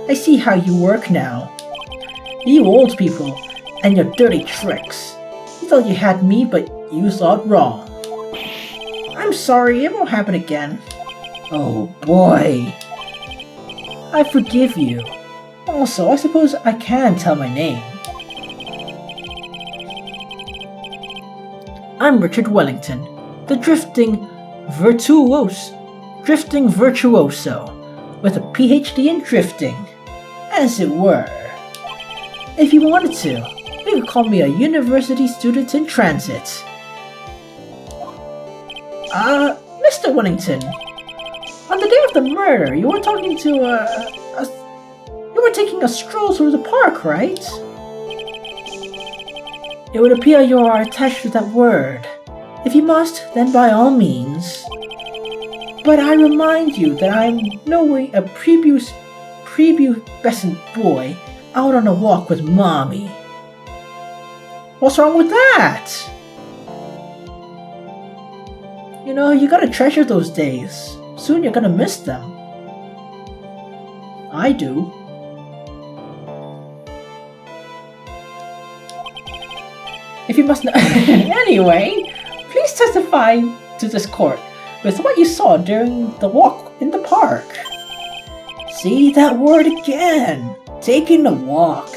I see how you work now. You old people and your dirty tricks. You thought you had me, but you thought wrong. I'm sorry, it won't happen again. Oh boy. I forgive you. Also, I suppose I can tell my name. I'm Richard Wellington, the drifting virtuoso, with a PhD in drifting, as it were. If you wanted to, you could call me a university student in transit. Mr. Wellington, on the day of the murder, you were talking to, you were taking a stroll through the park, right? It would appear you are attached to that word. If you must, then by all means. But I remind you that I am no way a prepubescent boy out on a walk with mommy. What's wrong with that? You know, you gotta treasure those days. Soon you're gonna miss them. I do. If you must know. Anyway, please testify to this court with what you saw during the walk in the park. See that word again. Taking a walk.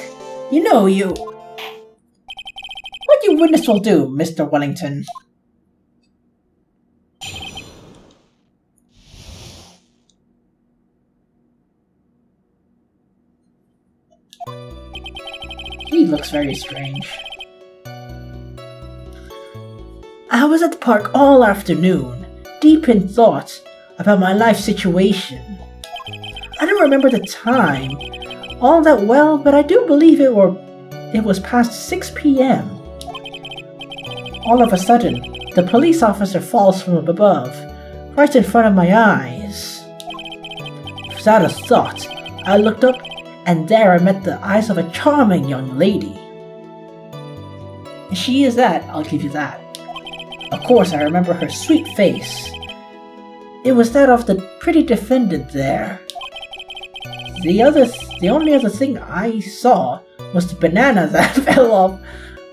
You know you. What you witness will do, Mr. Wellington. He looks very strange. I was at the park all afternoon, deep in thought about my life situation. I don't remember the time all that well, but I do believe it was past 6 p.m. All of a sudden, the police officer falls from above, right in front of my eyes. Without a thought, I looked up, and there I met the eyes of a charming young lady. And she is that, I'll give you that. Of course, I remember her sweet face. It was that of the pretty defendant there. The only other thing I saw was the banana that fell off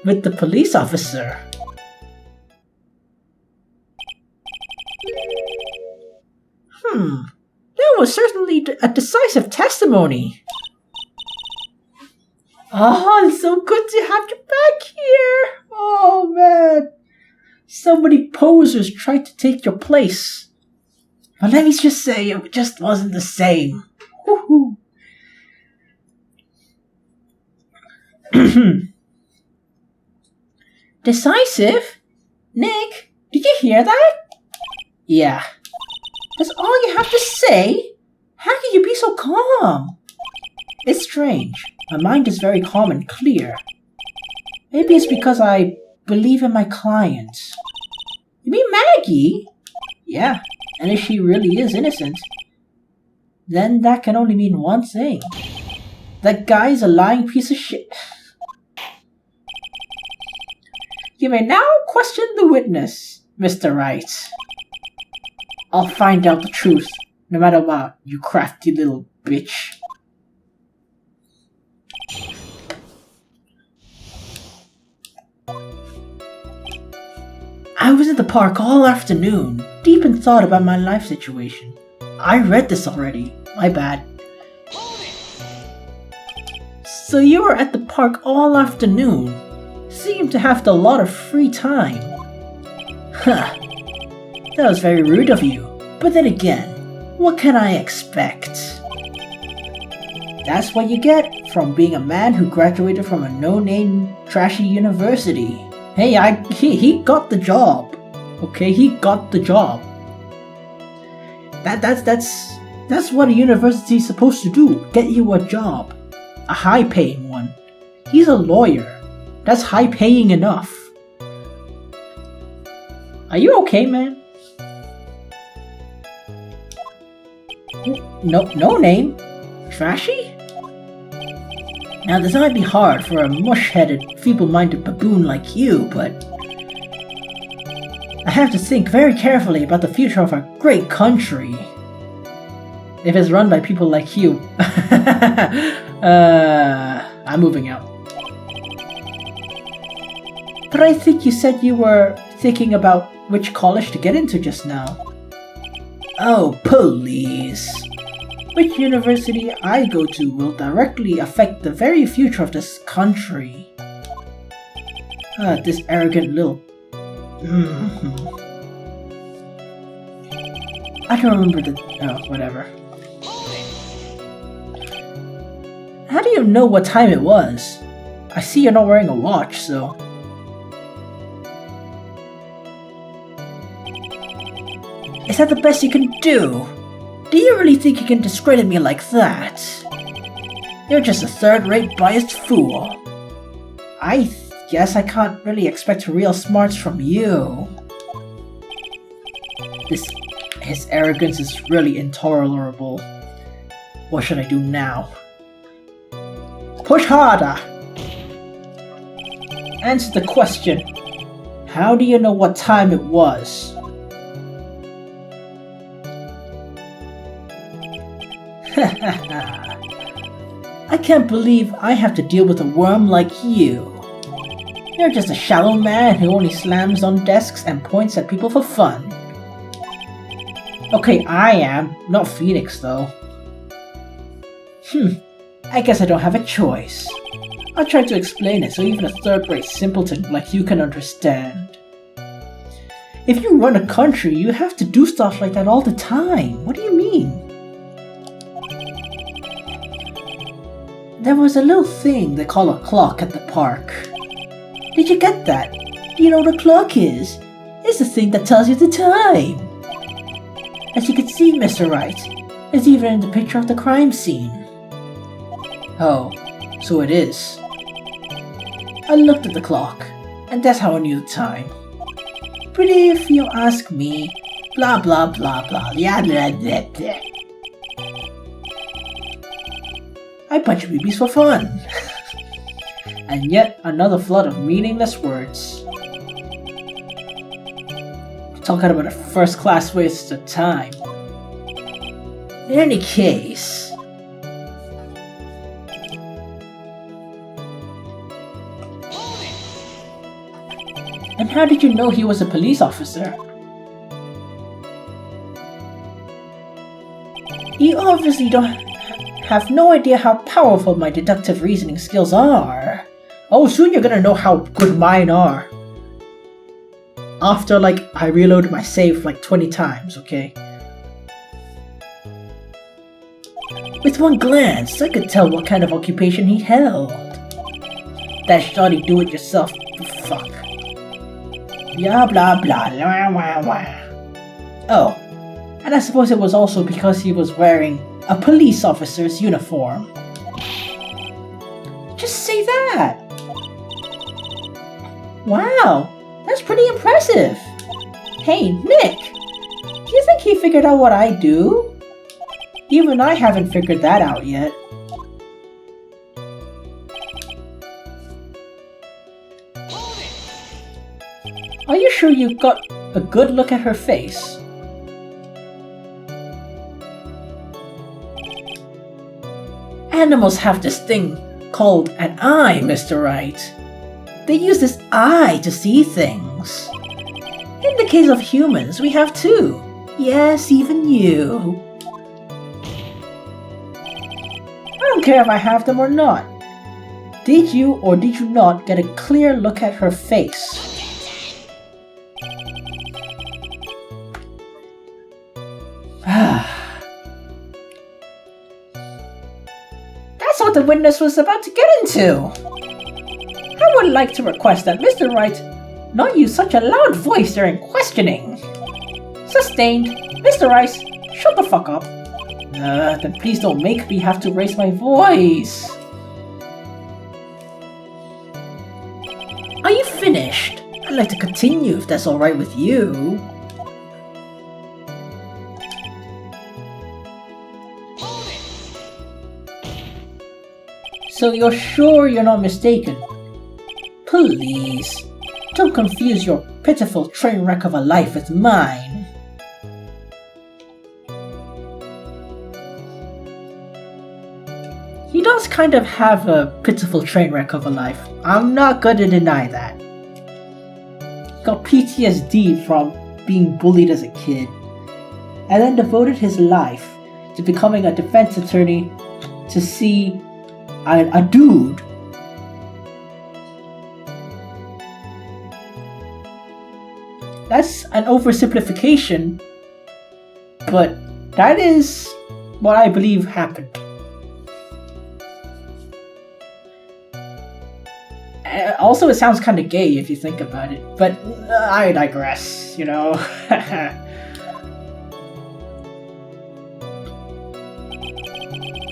with the police officer. That was certainly a decisive testimony. Oh, it's so good to have you back here. Oh, man. So many posers tried to take your place. But let me just say, it just wasn't the same. Woohoo. Decisive? Nick, did you hear that? Yeah. That's all you have to say? How can you be so calm? It's strange. My mind is very calm and clear. Maybe it's because I believe in my clients. You mean Maggie? Yeah, and if she really is innocent, then that can only mean one thing. That guy's a lying piece of shit. You may now question the witness, Mr. Wright. I'll find out the truth, no matter what, you crafty little bitch. I was at the park all afternoon, deep in thought about my life situation. I read this already. My bad. So you were at the park all afternoon. Seemed to have a lot of free time. Huh. That was very rude of you. But then again, what can I expect? That's what you get from being a man who graduated from a no-name trashy university. Hey, he got the job. Okay, he got the job. That's what a university's supposed to do. Get you a job. A high-paying one. He's a lawyer. That's high-paying enough. Are you okay, man? No name? Trashy? Now this might be hard for a mush-headed, feeble-minded baboon like you, but I have to think very carefully about the future of our great country. If it's run by people like you, I'm moving out. But I think you said you were thinking about which college to get into just now. Oh, please. Which university I go to will directly affect the very future of this country. This arrogant little... I don't remember the... Oh, whatever. How do you know what time it was? I see you're not wearing a watch, so... Is that the best you can do? Do you really think you can discredit me like that? You're just a third-rate biased fool. I guess I can't really expect real smarts from you. His arrogance is really intolerable. What should I do now? Push harder! Answer the question. How do you know what time it was? I can't believe I have to deal with a worm like you. You're just a shallow man who only slams on desks and points at people for fun. Okay, I am, not Phoenix though. I guess I don't have a choice. I'll try to explain it so even a third-rate simpleton like you can understand. If you run a country, you have to do stuff like that all the time. What do you mean? There was a little thing they call a clock at the park. Did you get that? Do you know what a clock is? It's the thing that tells you the time. As you can see, Mr. Wright, it's even in the picture of the crime scene. Oh, so it is. I looked at the clock, and that's how I knew the time. But if you ask me, blah blah blah blah, yeah blah blah blah. I punch babies for fun. And yet another flood of meaningless words. Talking about a first-class waste of time. In any case... And how did you know he was a police officer? You obviously don't have no idea how powerful my deductive reasoning skills are. Oh, soon you're gonna know how good mine are. After, like, I reload my save like 20 times, okay? With one glance, I could tell what kind of occupation he held. That shoddy do-it-yourself fuck. Blah blah blah blah blah blah. Oh, and I suppose it was also because he was wearing a police officer's uniform. Just say that! Wow, that's pretty impressive! Hey, Nick! Do you think he figured out what I do? Even I haven't figured that out yet. Are you sure you got a good look at her face? Animals have this thing called an eye, Mr. Wright. They use this eye to see things. In the case of humans, we have two. Yes, even you. I don't care if I have them or not. Did you or did you not get a clear look at her face? That's what the witness was about to get into. I would like to request that Mr. Wright not use such a loud voice during questioning. Sustained. Mr. Rice, shut the fuck up. Then please don't make me have to raise my voice. Are you finished? I'd like to continue if that's alright with you. So you're sure you're not mistaken? Please, don't confuse your pitiful train wreck of a life with mine. He does kind of have a pitiful train wreck of a life. I'm not gonna deny that. Got PTSD from being bullied as a kid, and then devoted his life to becoming a defense attorney to see a dude that's an oversimplification, but that is what I believe happened. Also, it sounds kind of gay if you think about it, but I digress, you know.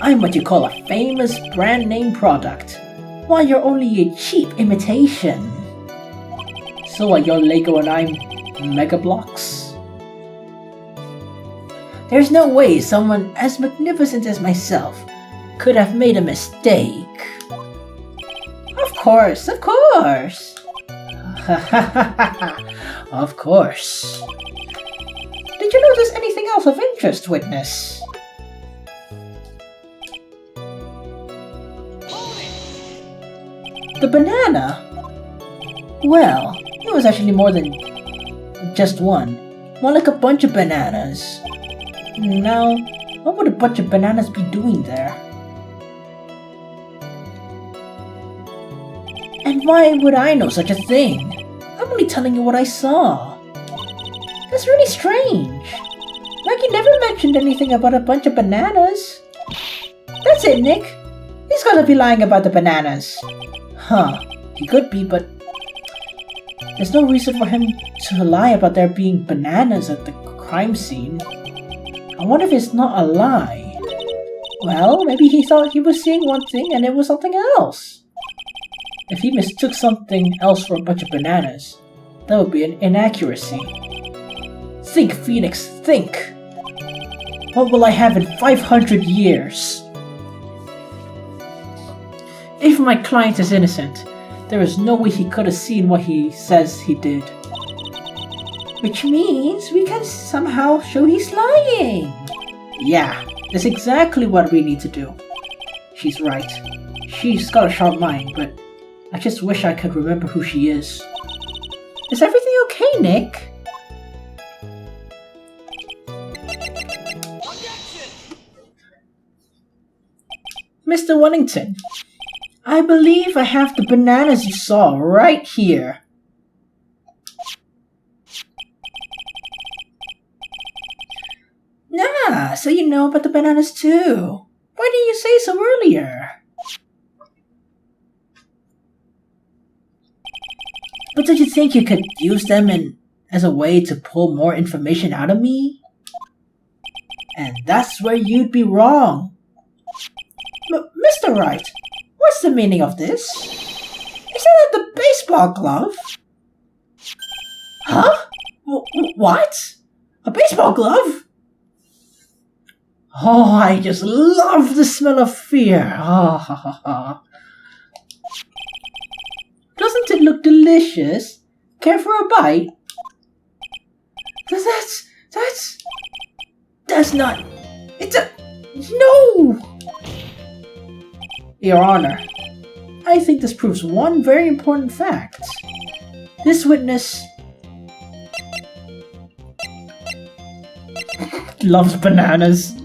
I'm what you call a famous brand name product, while you're only a cheap imitation. So are your Lego and I'm Mega Blocks? There's no way someone as magnificent as myself could have made a mistake. Of course, of course. Of course. Did you notice anything else of interest, witness? The banana? Well, it was actually more than just one. More like a bunch of bananas. Now, what would a bunch of bananas be doing there? And why would I know such a thing? I'm only telling you what I saw. That's really strange. Like you never mentioned anything about a bunch of bananas. That's it, Nick. He's gotta be lying about the bananas. Huh, he could be, but there's no reason for him to lie about there being bananas at the crime scene. I wonder if it's not a lie. Well, maybe he thought he was seeing one thing and it was something else. If he mistook something else for a bunch of bananas, that would be an inaccuracy. Think, Phoenix, think! What will I have in 500 years? If my client is innocent, there is no way he could have seen what he says he did. Which means we can somehow show he's lying. Yeah, that's exactly what we need to do. She's right. She's got a sharp mind, but I just wish I could remember who she is. Is everything okay, Nick? Mr. Wellington, I believe I have the bananas you saw right here. Ah, so you know about the bananas too. Why didn't you say so earlier? But did you think you could use them as a way to pull more information out of me? And that's where you'd be wrong. Mr. Wright, what's the meaning of this? Isn't that the baseball glove? Huh? What? A baseball glove? Oh, I just love the smell of fear. Doesn't it look delicious? Care for a bite? That's not... It's a... No! Your Honor, I think this proves one very important fact. This witness... loves bananas.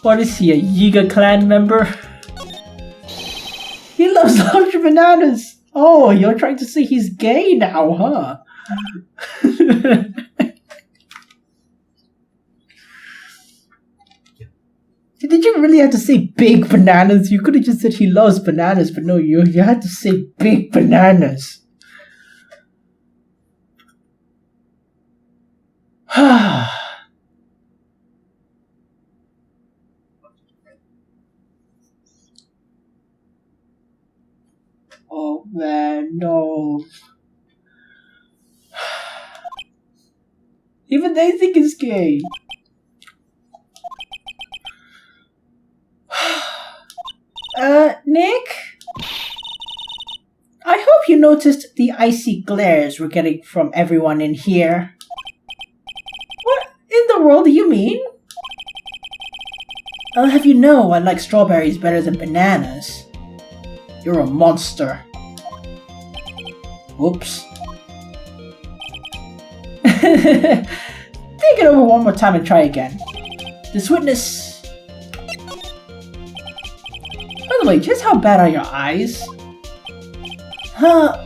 What is he, a Yiga clan member? He loves large bananas! Oh, you're trying to say he's gay now, huh? Did you really have to say big bananas? You could have just said he loves bananas, but no, you had to say big bananas. Oh man, no. Even they think it's gay. Nick? I hope you noticed the icy glares we're getting from everyone in here. What in the world do you mean? I'll have you know I like strawberries better than bananas. You're a monster. Whoops. Think it over one more time and try again. This witness... By the way, just how bad are your eyes? Huh?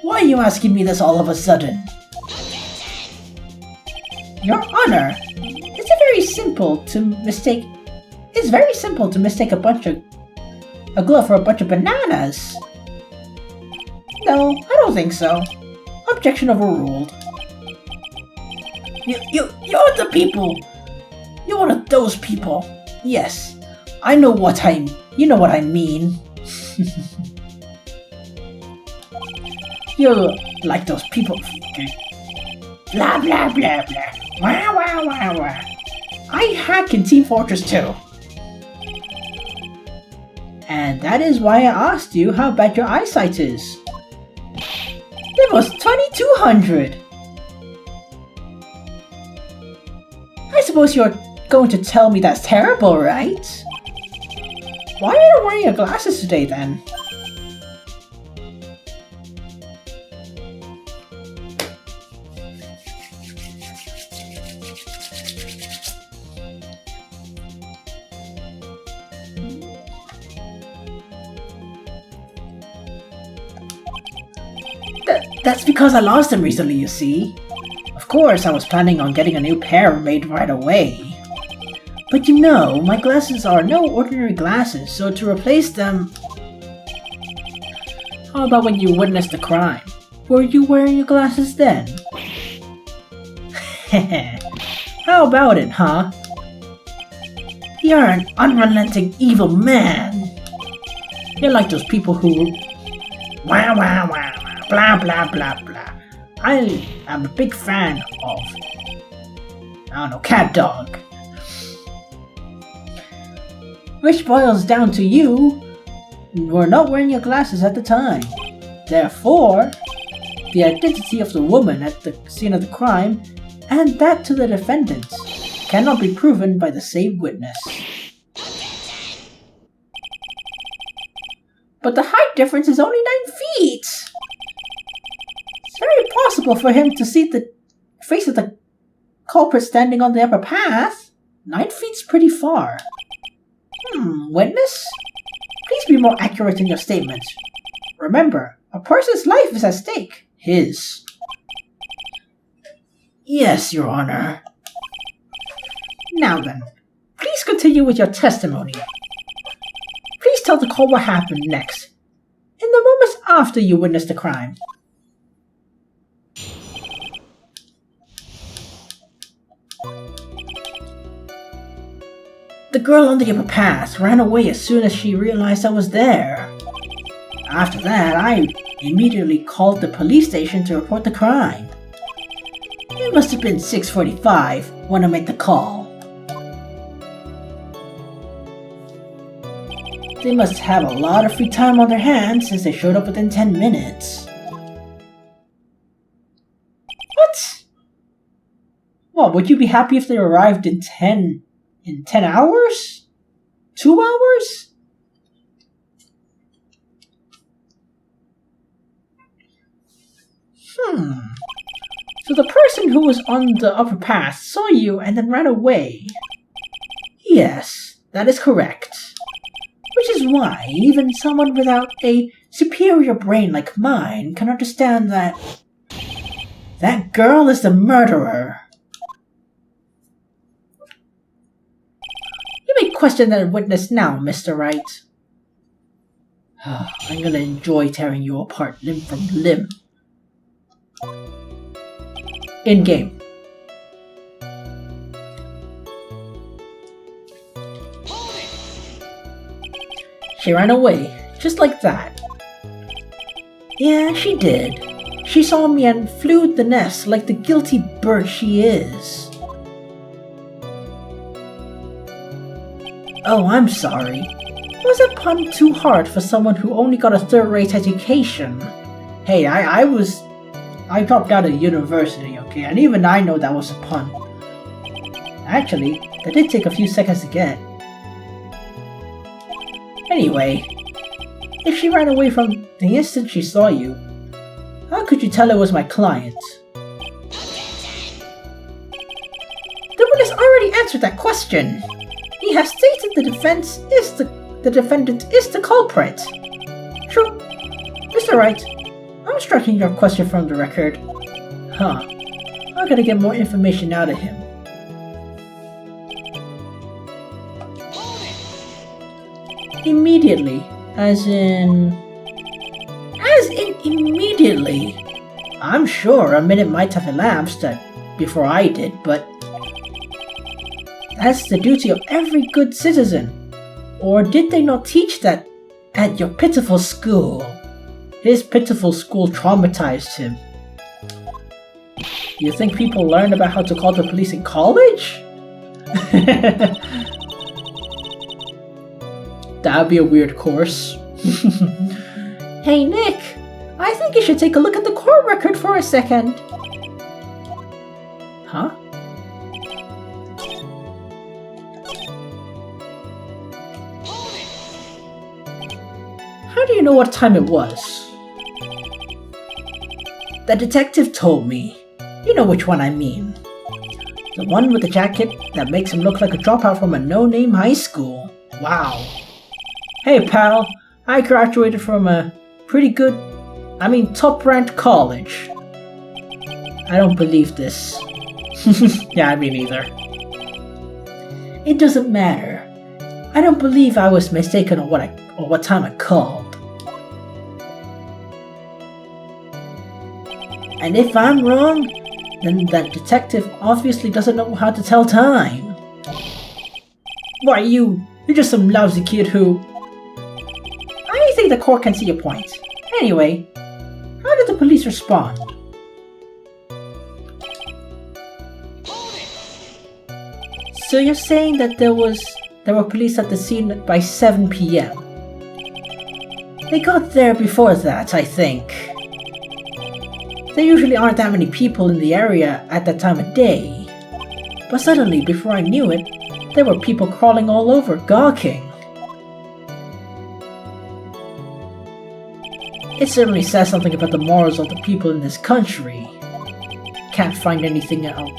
Why are you asking me this all of a sudden? Your Honor, it's very simple to mistake a glove for a bunch of bananas. No, I don't think so. Objection overruled. You're the people. You're one of those people. Yes. You know what I mean. You're like those people. Blah blah blah blah. Wah wah wah wah. I hack in Team Fortress 2. And that is why I asked you how bad your eyesight is. It was 2200. I suppose you're going to tell me that's terrible, right? Why are you wearing your glasses today, then? That's because I lost them recently, you see. Of course, I was planning on getting a new pair made right away. But you know, my glasses are no ordinary glasses, so to replace them... How about when you witnessed the crime? Were you wearing your glasses then? How about it, huh? You're an unrelenting evil man. You're like those people who... Wah wah wah wah, blah blah blah blah. I am a big fan of... I don't know, cat dog. Which boils down to you were not wearing your glasses at the time. Therefore, the identity of the woman at the scene of the crime, and that to the defendant, cannot be proven by the same witness. But the height difference is only 9 feet! It's very possible for him to see the face of the culprit standing on the upper path. 9 feet's pretty far. Witness? Please be more accurate in your statement. Remember, a person's life is at stake. His. Yes, Your Honor. Now then, please continue with your testimony. Please tell the court what happened next, in the moments after you witnessed the crime. The girl on the upper path ran away as soon as she realized I was there. After that, I immediately called the police station to report the crime. It must have been 6:45 when I made the call. They must have a lot of free time on their hands since they showed up within 10 minutes. What? What, would you be happy if they arrived in 10 hours? 2 hours? So the person who was on the upper path saw you and then ran away. Yes, that is correct. Which is why even someone without a superior brain like mine can understand that that girl is the murderer. You may question that witness now, Mr. Wright. I'm gonna enjoy tearing you apart limb from limb. In-game. She ran away, just like that. Yeah, she did. She saw me and flew the nest like the guilty bird she is. Oh, I'm sorry. Was that pun too hard for someone who only got a third-rate education? Hey, I dropped out of university, okay, and even I know that was a pun. Actually, that did take a few seconds to get. Anyway, if she ran away from the instant she saw you, how could you tell it was my client? The witness already answered that question. He has stated the defendant is the culprit. True. Mr. Wright, I'm striking your question from the record. I gotta get more information out of him. Immediately, as in immediately. I'm sure a minute might have elapsed before I did, but that's the duty of every good citizen. Or did they not teach that at your pitiful school? His pitiful school traumatized him. You think people learn about how to call the police in college? That would be a weird course. Hey Nick, I think you should take a look at the court record for a second. Huh? How do you know what time it was? The detective told me. You know which one I mean. The one with the jacket that makes him look like a dropout from a no-name high school. Wow. Hey pal, I graduated from a top-ranked college. I don't believe this. Yeah, me neither. It doesn't matter. I don't believe I was mistaken on what time I called. And if I'm wrong, then that detective obviously doesn't know how to tell time. Why, you're just some lousy kid who... I think the court can see your point. Anyway, how did the police respond? So you're saying that there were police at the scene by 7 PM. They got there before that, I think. There usually aren't that many people in the area at that time of day. But suddenly, before I knew it, there were people crawling all over, gawking. It certainly says something about the morals of the people in this country. Can't find anything out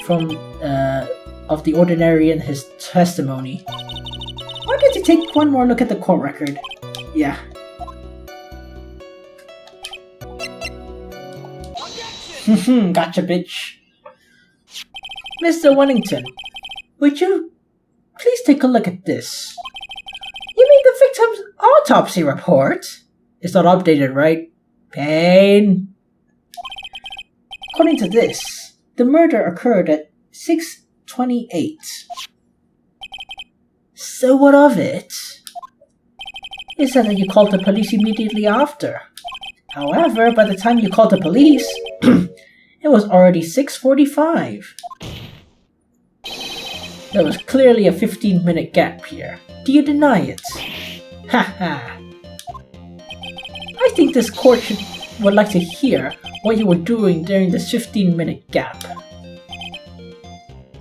from of the ordinary in his testimony. Why don't you take one more look at the court record? Yeah. Gotcha, bitch. Mr. Wellington, would you please take a look at this? You mean the victim's autopsy report? It's not updated, right? Pain. According to this, the murder occurred at 6:28. So what of it? You said that you called the police immediately after. However, by the time you called the police, it was already 6:45. There was clearly a 15-minute gap here. Do you deny it? Haha. I think this court would like to hear what you were doing during this 15-minute gap.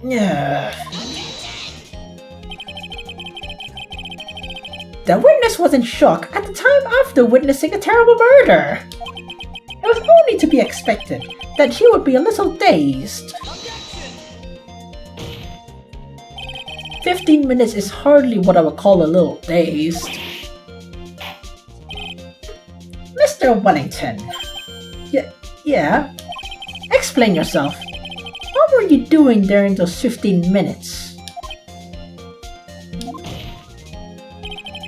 Yeah. The witness was in shock at the time after witnessing a terrible murder. It was only to be expected that she would be a little dazed. 15 minutes is hardly what I would call a little dazed. Mr. Wellington. Yeah? Explain yourself. What were you doing during those 15 minutes?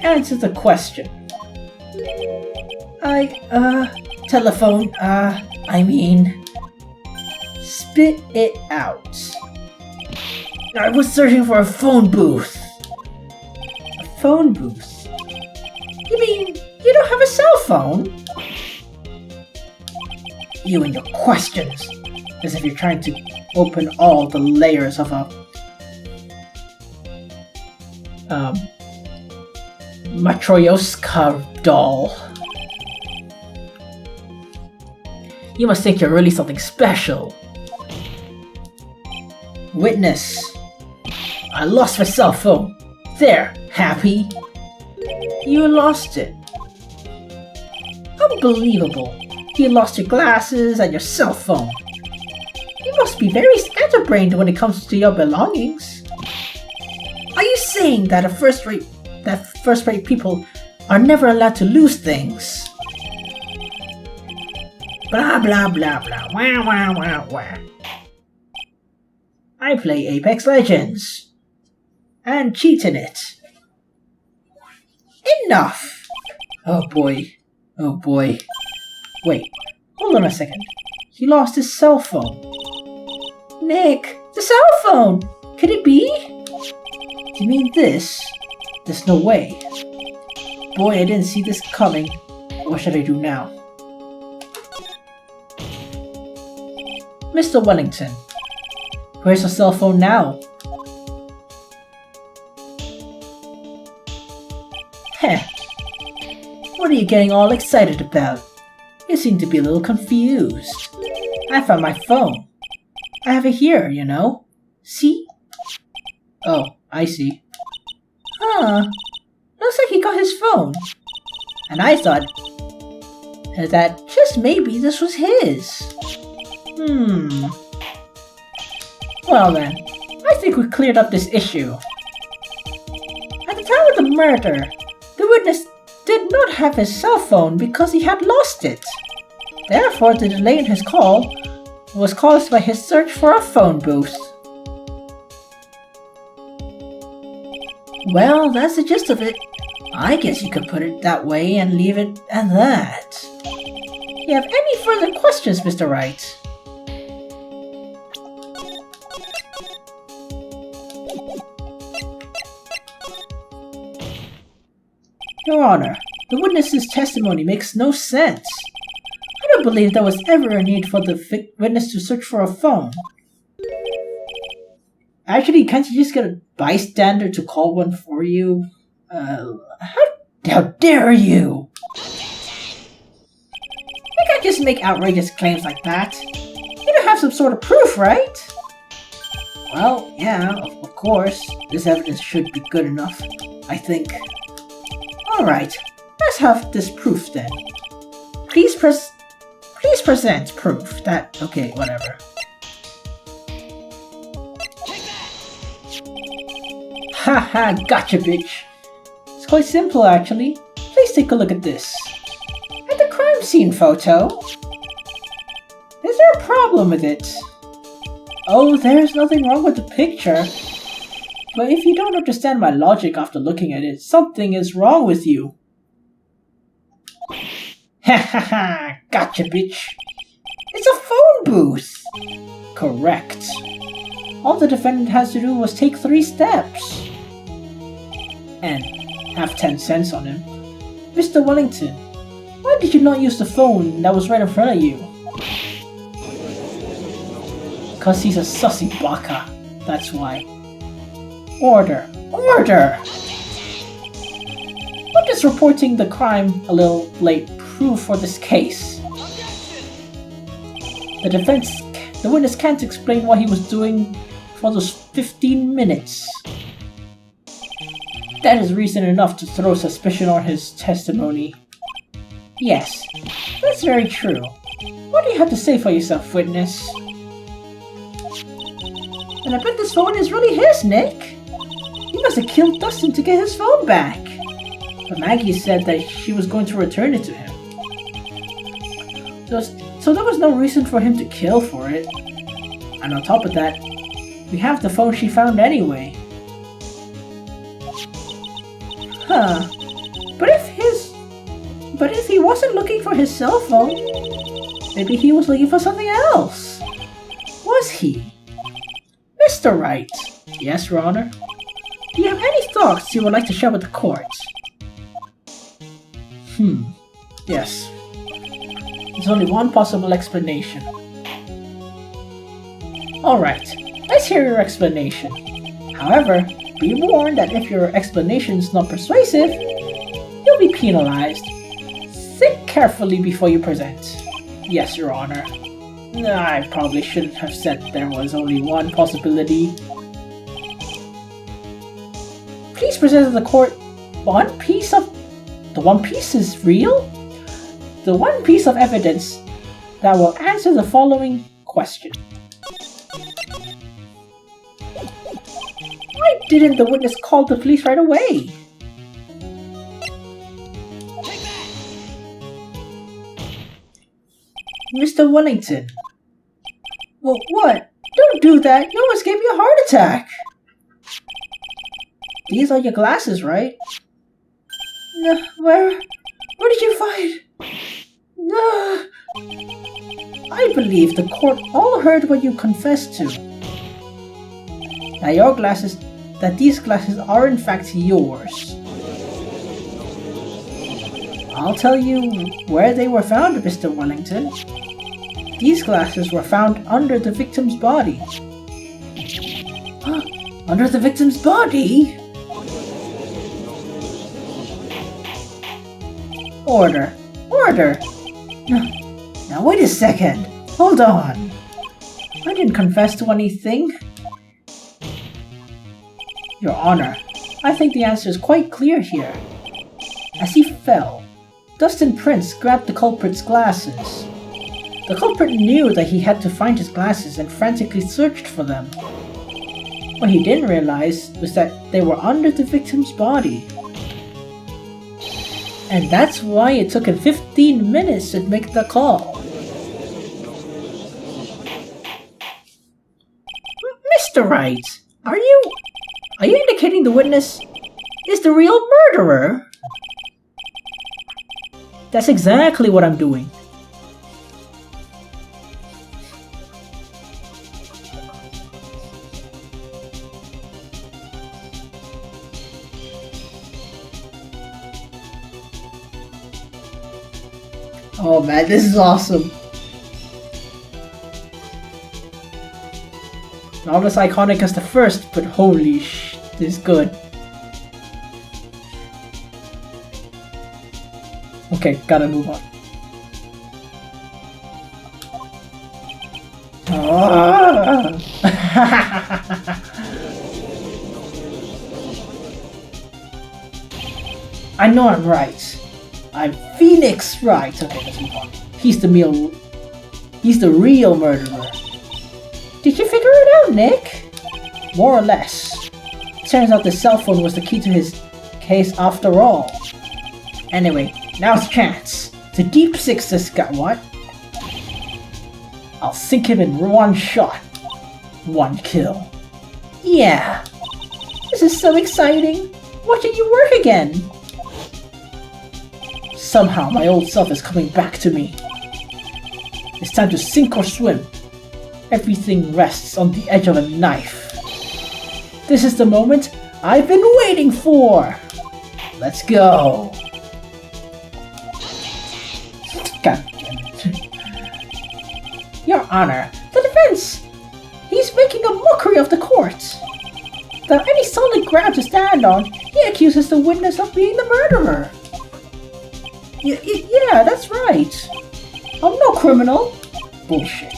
Answer the question. Telephone, spit it out. I was searching for a phone booth. A phone booth? You mean you don't have a cell phone? You and your questions. As if you're trying to open all the layers of a Matryoshka doll. You must think you're really something special. Witness. I lost my cell phone. There, happy? You lost it. Unbelievable. You lost your glasses and your cell phone. You must be very scatterbrained when it comes to your belongings. Are you saying that first-rate people are never allowed to lose things? Blah blah blah blah. Wah wah wah wah. I play Apex Legends and cheat in it. Enough! Oh boy. Oh boy. Wait, hold on a second. He lost his cell phone. Nick, the cell phone! Could it be? You mean this? There's no way. Boy, I didn't see this coming. What should I do now? Mr. Wellington, where's your cell phone now? Heh. What are you getting all excited about? You seem to be a little confused. I found my phone. I have it here, you know. See? Oh, I see. Huh. Looks like he got his phone. And I thought that just maybe this was his. Well then, I think we cleared up this issue. At the time of the murder, the witness did not have his cell phone because he had lost it. Therefore, the delay in his call was caused by his search for a phone booth. Well, that's the gist of it. I guess you could put it that way and leave it at that. You have any further questions, Mr. Wright? Your Honor, the witness's testimony makes no sense. I don't believe there was ever a need for the witness to search for a phone. Actually, can't you just get a bystander to call one for you? How dare you! You can't just make outrageous claims like that. You don't have some sort of proof, right? Well, yeah, of course. This evidence should be good enough, I think. Alright, let's have this proof then. Please present proof that... Okay, whatever. Haha, gotcha, bitch. quite simple actually. Please take a look at this. At the crime scene photo. Is there a problem with it? Oh, there's nothing wrong with the picture. But if you don't understand my logic after looking at it, something is wrong with you. Ha ha ha! Gotcha, bitch! It's a phone booth! Correct. All the defendant has to do was take 3 steps. And have 10 cents on him. Mr. Wellington, why did you not use the phone that was right in front of you? Cause he's a sussy baka, that's why. Order! Order! What does reporting the crime a little late prove for this case? The witness can't explain what he was doing for those 15 minutes. That is reason enough to throw suspicion on his testimony. Yes, that's very true. What do you have to say for yourself, witness? And I bet this phone is really his, Nick. He must have killed Dustin to get his phone back. But Maggie said that she was going to return it to him. So there was no reason for him to kill for it. And on top of that, we have the phone she found anyway. Huh. But if he wasn't looking for his cell phone, maybe he was looking for something else. Was he? Mr. Wright. Yes, Your Honor. Do you have any thoughts you would like to share with the court? Yes. There's only one possible explanation. Alright, let's hear your explanation. However, be warned that if your explanation is not persuasive, you'll be penalized. Think carefully before you present. Yes, Your Honor. I probably shouldn't have said there was only one possibility. Please present to the court the one piece is real? The one piece of evidence that will answer the following question. Why didn't the witness call the police right away? Mr. Wellington. Well, what? Don't do that! You almost gave me a heart attack! These are your glasses, right? No, where did you find? No. I believe the court all heard what you confessed to. That these glasses are in fact yours. I'll tell you where they were found, Mr. Wellington. These glasses were found under the victim's body. Under the victim's body? Order! Order! Now wait a second! Hold on! I didn't confess to anything. Your Honor, I think the answer is quite clear here. As he fell, Dustin Prince grabbed the culprit's glasses. The culprit knew that he had to find his glasses and frantically searched for them. What he didn't realize was that they were under the victim's body. And that's why it took him 15 minutes to make the call. Mr. Wright, are you indicating the witness is the real murderer? That's exactly what I'm doing. Oh man, this is awesome. Not as iconic as the first, but holy sh, this is good. Okay, gotta move on. I know I'm right. I'm Phoenix Wright. Okay, let's move on. He's the real murderer. Did you figure it out, Nick? More or less. Turns out the cell phone was the key to his case after all. Anyway, now's the chance to deep six this guy. What? I'll sink him in one shot. One kill. Yeah. This is so exciting. Watching you work again. Somehow my old self is coming back to me. It's time to sink or swim. Everything rests on the edge of a knife. This is the moment I've been waiting for. Let's go. God damn it. Your Honor, the defense! He's making a mockery of the court. Without any solid ground to stand on, he accuses the witness of being the murderer. Yeah, that's right. I'm no criminal. Bullshit.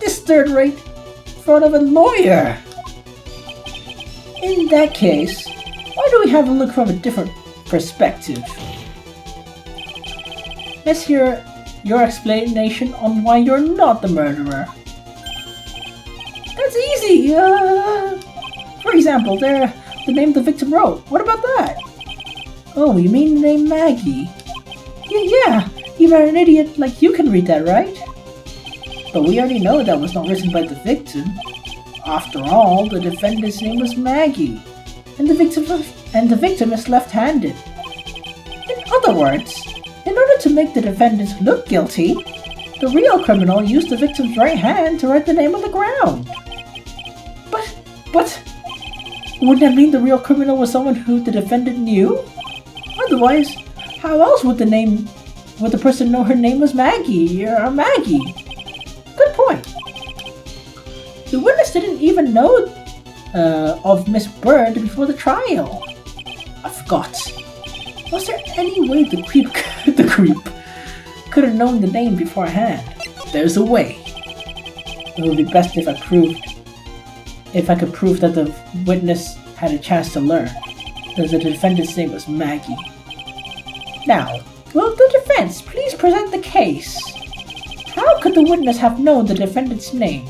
This third rate in front of a lawyer. In that case, why do we have a look from a different perspective? Let's hear your explanation on why you're not the murderer. That's easy. For example, the name the victim wrote. What about that? Oh, you mean the name Maggie? Yeah, even an idiot like you can read that, right? But we already know that was not written by the victim. After all, the defendant's name was Maggie, and the victim is left-handed. In other words, in order to make the defendant look guilty, the real criminal used the victim's right hand to write the name on the ground. But wouldn't that mean the real criminal was someone who the defendant knew? Otherwise, how else would the person know her name was Maggie or Maggie? Good point. The witness didn't even know of Miss Bird before the trial. I forgot. Was there any way the creep could have known the name beforehand? There's a way. It would be best if I could prove that the witness had a chance to learn that the defendant's name was Maggie. Now, will the defense please present the case? How could the witness have known the defendant's name?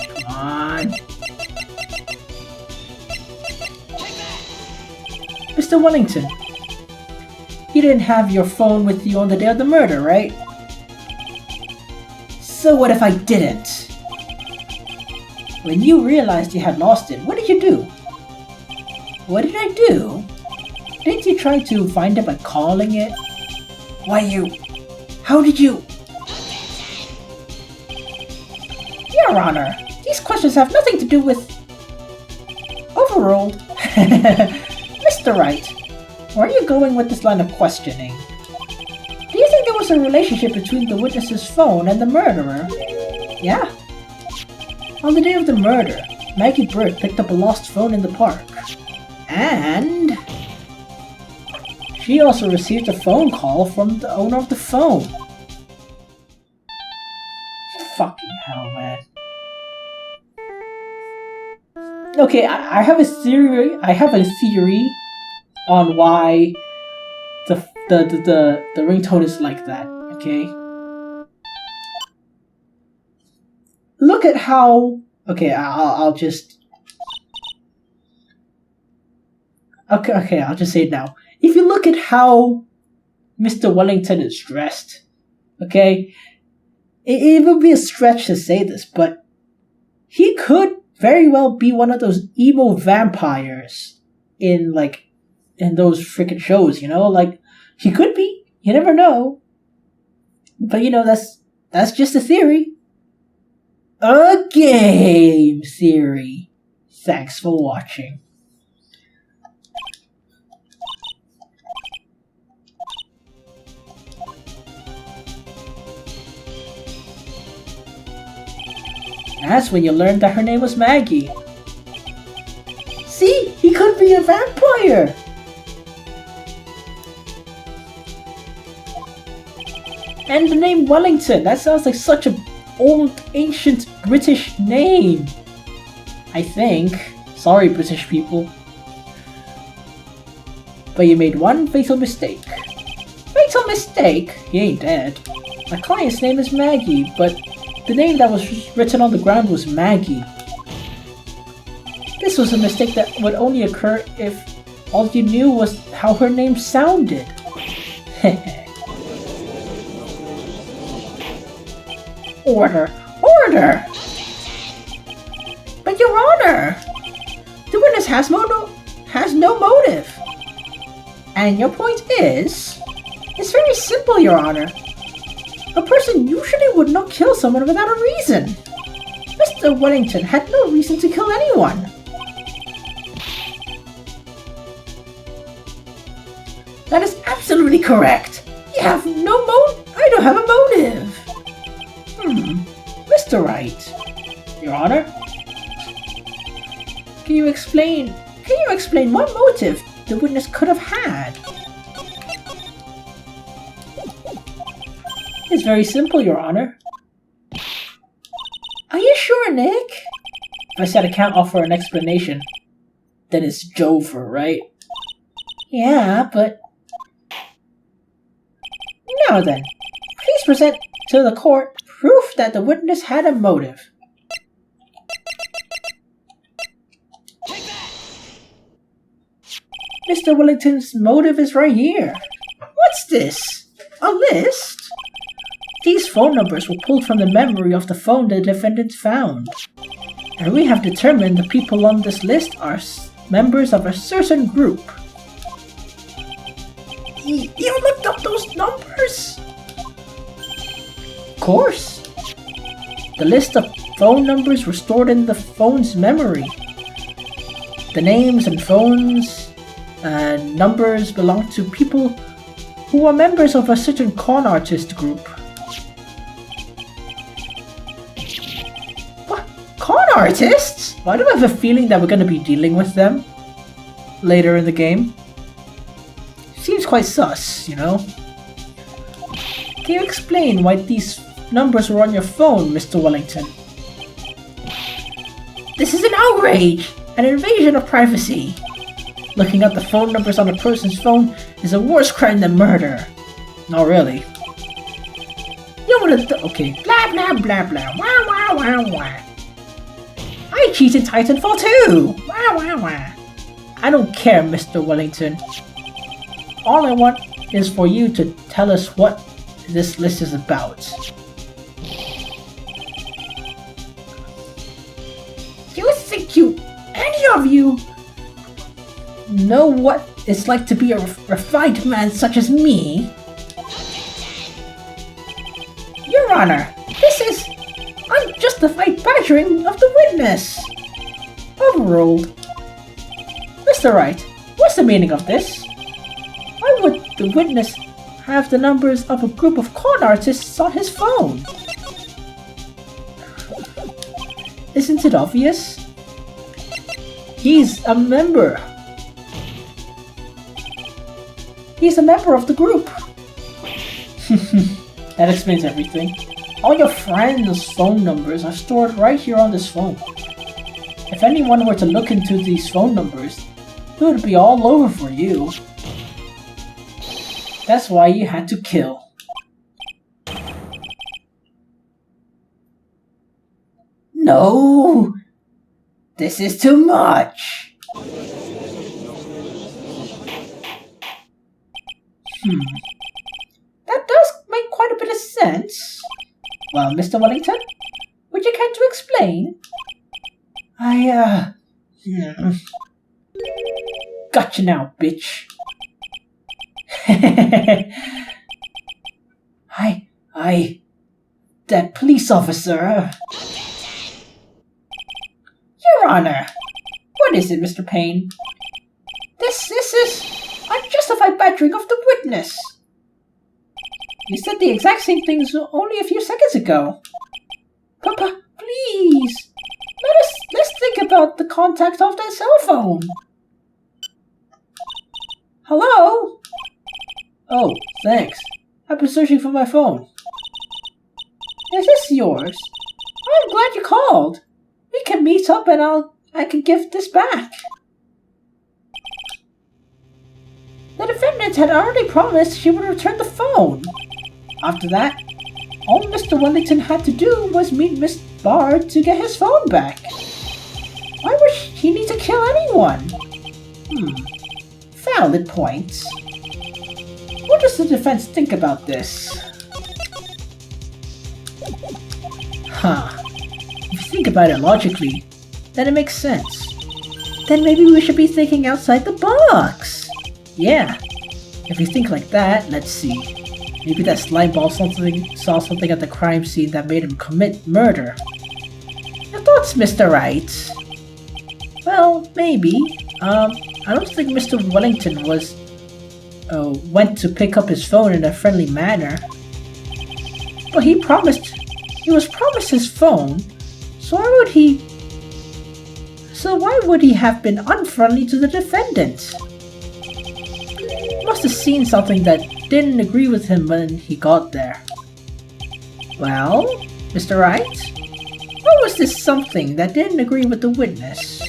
Come on. Mr. Wellington, you didn't have your phone with you on the day of the murder, right? So what if I didn't? When you realized you had lost it, what did you do? What did I do? Didn't you try to find it by calling it? How did you? Your Honor, these questions have nothing to do with... Overruled. Mr. Wright, where are you going with this line of questioning? Do you think there was a relationship between the witness's phone and the murderer? Yeah. On the day of the murder, Maggie Bird picked up a lost phone in the park. And... she also received a phone call from the owner of the phone. Fucking hell, man. Okay, I have a theory. On why the ringtone is like that. Okay. Look at how. Okay, I'll just. Okay, I'll just say it now. If you look at how Mr. Wellington is dressed, okay, it would be a stretch to say this, but he could very well be one of those emo vampires in those freaking shows, you know? Like, he could be. You never know. But, you know, that's just a theory. A game theory. Thanks for watching. That's when you learned that her name was Maggie. See? He could be a vampire! And the name Wellington, that sounds like such an old, ancient British name. I think. Sorry, British people. But you made one fatal mistake. Fatal mistake? He ain't dead. My client's name is Maggie, but The name that was written on the ground was Maggie. This was a mistake that would only occur if all you knew was how her name sounded. Order! Order! But Your Honor! The witness has no motive. And your point is? It's very simple, Your Honor. A person usually would not kill someone without a reason. Mr. Wellington had no reason to kill anyone. That is absolutely correct. You have no I don't have a motive. Mr. Wright. Your Honor? Can you explain what motive the witness could have had? It's very simple, Your Honor. Are you sure, Nick? If I said I can't offer an explanation, then it's Jover, right? Yeah, but... Now then, please present to the court proof that the witness had a motive. Mr. Wellington's motive is right here. What's this? A list? These phone numbers were pulled from the memory of the phone the defendant found. And we have determined the people on this list are members of a certain group. You looked up those numbers? Of course. The list of phone numbers were stored in the phone's memory. The names and phones and numbers belong to people who are members of a certain con artist group. What? Con artists? Why do I have a feeling that we're going to be dealing with them later in the game? Seems quite sus, you know? Can you explain why these numbers were on your phone, Mr. Wellington? This is an outrage! An invasion of privacy! Looking at the phone numbers on a person's phone is a worse crime than murder. Not really. You would've okay. Blah blah blah blah. Wah wah wah wah. I cheated Titanfall too! Wah wah wah. I don't care, Mr. Wellington. All I want is for you to tell us what this list is about. You think any of you, know what it's like to be a refined man such as me? Your Honor, this is unjustified badgering of the witness. Overruled. Mr. Wright, what's the meaning of this? Why would the witness have the numbers of a group of con artists on his phone? Isn't it obvious? He's a member. He's a member of the group. That explains everything. All your friends' phone numbers are stored right here on this phone. If anyone were to look into these phone numbers, it would be all over for you. That's why you had to kill. No! This is too much! That does make quite a bit of sense. Well, Mr. Wellington, would you care to explain? Gotcha now, bitch. That police officer. Your Honor, what is it, Mr. Payne? This is unjustified badgering of the witness. You said the exact same things only a few seconds ago. Papa, please, let's think about the contact of that cell phone. Hello? Oh, thanks. I've been searching for my phone. Is this yours? I'm glad you called. We can meet up and I can give this back. The defendant had already promised she would return the phone. After that, All Mr. Wellington had to do was meet Miss Bard to get his phone back. Why would he need to kill anyone? Valid point. What does the defense think about this? If you think about it logically, then it makes sense. Then maybe we should be thinking outside the box. Yeah. If you think like that, let's see. Maybe that slimeball saw something at the crime scene that made him commit murder. Your thoughts, Mr. Wright? Well, maybe. I don't think Mr. Wellington went to pick up his phone in a friendly manner. But he was promised his phone, so why would he have been unfriendly to the defendant? He must have seen something that didn't agree with him when he got there. Well, Mr. Wright? What was this something that didn't agree with the witness?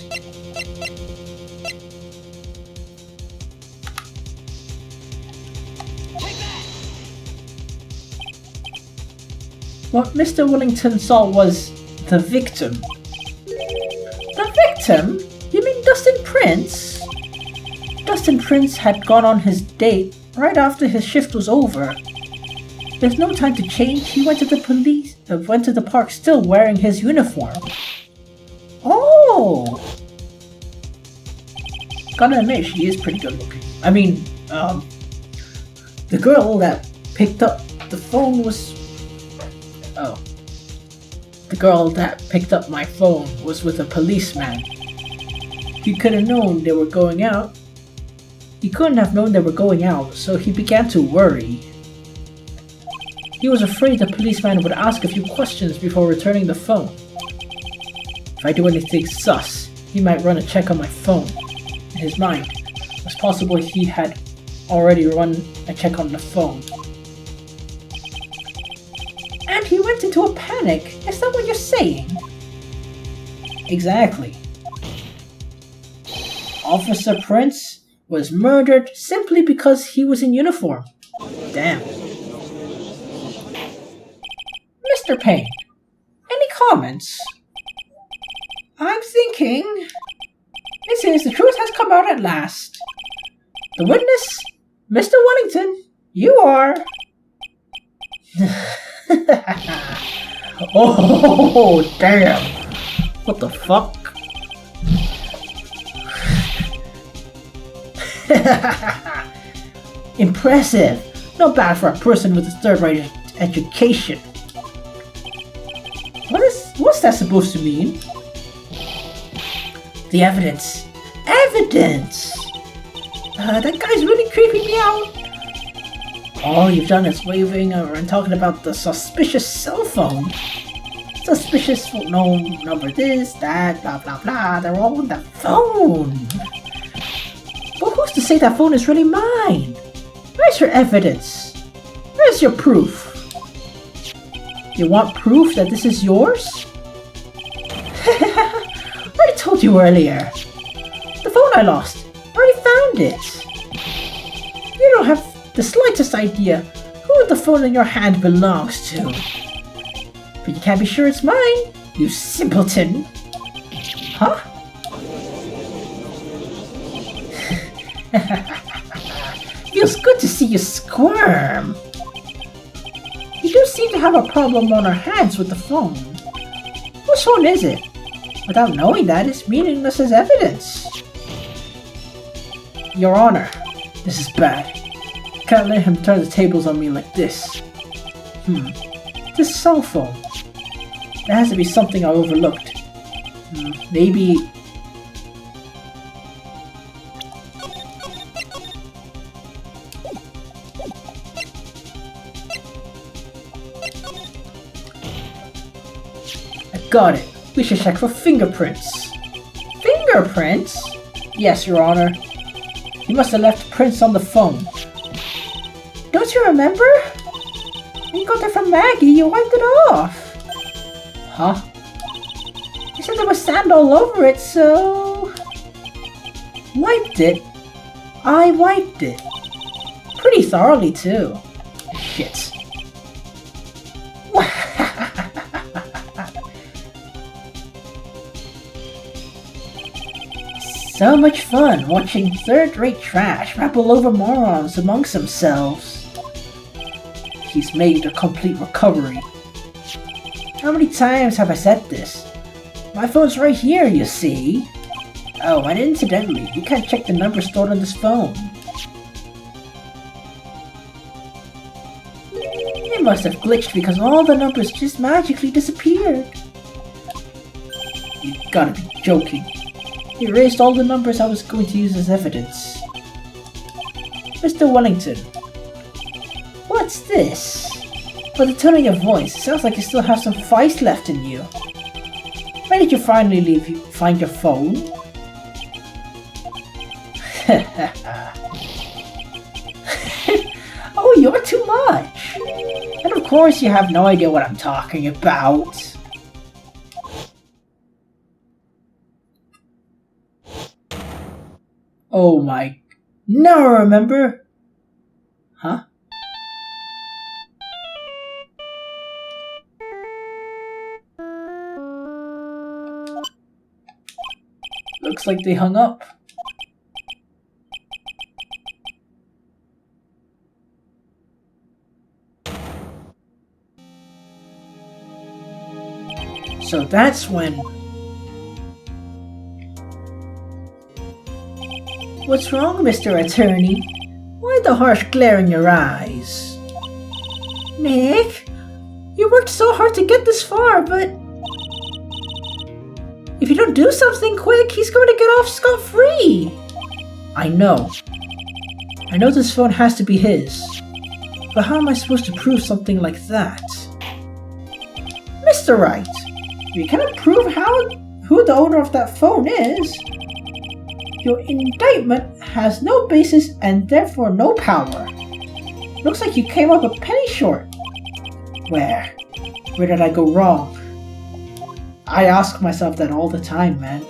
What Mr. Wellington saw was the victim. The victim? You mean Dustin Prince? Dustin Prince had gone on his date right after his shift was over. With no time to change, he went to the park still wearing his uniform. Oh! Gotta admit, she is pretty good looking. I mean, the girl that picked up the phone was... Oh. The girl that picked up my phone was with a policeman. He could have known they were going out. He couldn't have known they were going out, so he began to worry. He was afraid the policeman would ask a few questions before returning the phone. If I do anything sus, he might run a check on my phone. In his mind, it was possible he had already run a check on the phone. And he went into a panic. Is that what you're saying? Exactly. Officer Prince was murdered simply because he was in uniform. Damn. Mr. Payne, any comments? I'm thinking... It seems the truth has come out at last. The witness, Mr. Wellington, you are... Oh, damn! What the fuck? Impressive! Not bad for a person with a third-rate education. What's that supposed to mean? The evidence. Evidence! That guy's really creeping me out. All you've done is waving and talking about the suspicious cell phone. Suspicious phone number this, that, blah blah blah, they're all on the phone. But who's to say that phone is really mine? Where's your evidence? Where's your proof? You want proof that this is yours? I already told you earlier. The phone I lost. I already found it. You don't have the slightest idea who the phone in your hand belongs to. But you can't be sure it's mine, you simpleton. Huh? Feels good to see you squirm. You do seem to have a problem on our hands with the phone. Whose phone is it? Without knowing that, it's meaningless as evidence. Your Honor, this is bad. Can't let him turn the tables on me like this. This cell phone. There has to be something I overlooked. Maybe... I got it. We should check for fingerprints. Fingerprints? Yes, Your Honor. He must have left prints on the phone. Don't you remember? When you got that from Maggie, you wiped it off. Huh? You said there was sand all over it, so... Wiped it? I wiped it. Pretty thoroughly, too. Shit. So much fun watching third-rate trash rabble over morons amongst themselves. He's made a complete recovery. How many times have I said this? My phone's right here, you see. Oh, and incidentally, you can't check the number stored on this phone. It must have glitched because all the numbers just magically disappeared. You gotta be joking. He erased all the numbers I was going to use as evidence. Mr. Wellington. What's this? By the tone of your voice, it sounds like you still have some fight left in you. When did you finally find your phone? Oh, you're too much! And of course you have no idea what I'm talking about. Oh my... Now I remember! Huh? Looks like they hung up. So that's when... What's wrong, Mr. Attorney? Why the harsh glare in your eyes? Nick? You worked so hard to get this far, but... If you don't do something quick, he's going to get off scot-free! I know. I know this phone has to be his. But how am I supposed to prove something like that? Mr. Wright, you cannot prove who the owner of that phone is. Your indictment has no basis and therefore no power. Looks like you came up a penny short. Where did I go wrong? I ask myself that all the time, man.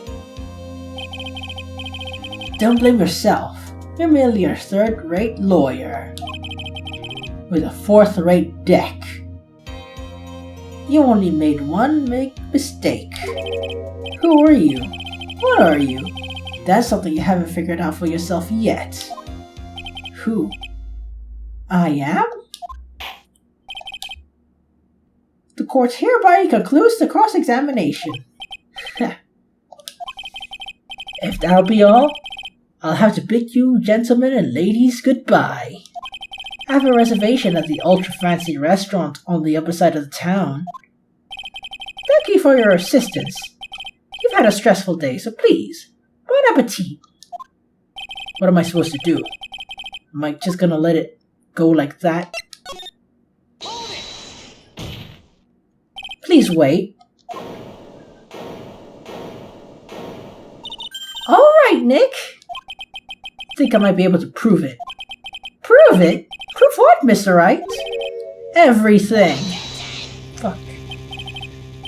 Don't blame yourself. You're merely a third-rate lawyer. With a fourth-rate deck. You only made one big mistake. Who are you? What are you? That's something you haven't figured out for yourself yet. Who I am? The court hereby concludes the cross-examination. If that'll be all, I'll have to bid you gentlemen and ladies goodbye. I have a reservation at the ultra-fancy restaurant on the other side of the town. Thank you for your assistance. You've had a stressful day, so please, bon appetit. What am I supposed to do? Am I just gonna let it go like that? Please wait. Alright, Nick. Think I might be able to prove it. Prove it? Prove what, Mr. Wright? Everything. Fuck.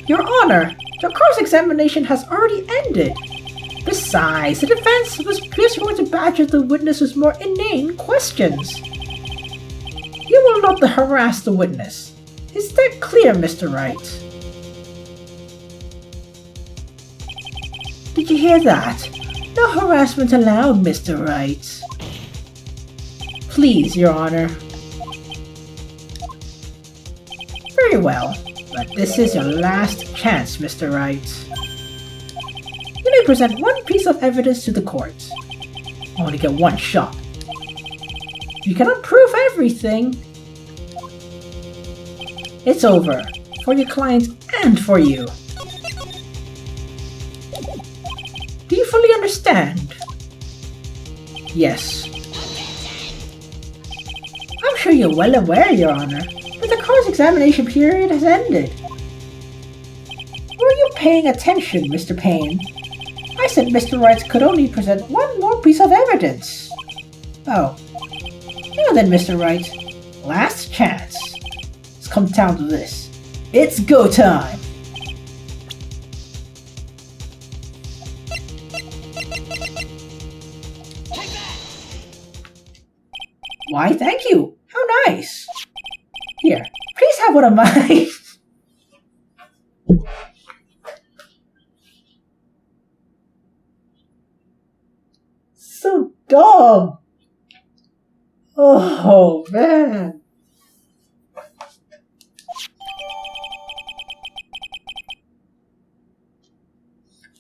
Your Honor, the cross-examination has already ended. Besides, the defense was just going to badger the witness with more inane questions. You will not harass the witness. Is that clear, Mr. Wright? Did you hear that? No harassment allowed, Mr. Wright. Please, Your Honor. Very well, but this is your last chance, Mr. Wright. You may present one piece of evidence to the court. Only get one shot. You cannot prove everything. It's over, for your client and for you. Do you fully understand? Yes. I'm sure you're well aware, Your Honor, that the cross-examination period has ended. Were you paying attention, Mr. Payne? I said Mr. Wright could only present one more piece of evidence. Oh. Now then, Mr. Wright. Last chance. It's come down to this. It's go time! Why, thank you! How nice! Here, please have one of mine! so dumb. Oh, man.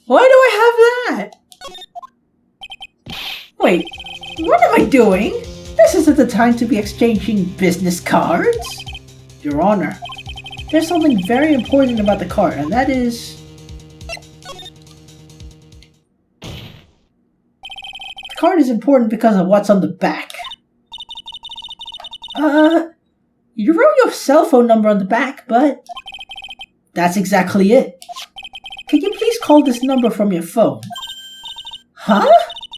Why do I have that? Wait, what am I doing? This isn't the time to be exchanging business cards. Your Honor, there's something very important about the card, and that is... The card is important because of what's on the back. You wrote your cell phone number on the back, but... That's exactly it. Can you please call this number from your phone? Huh?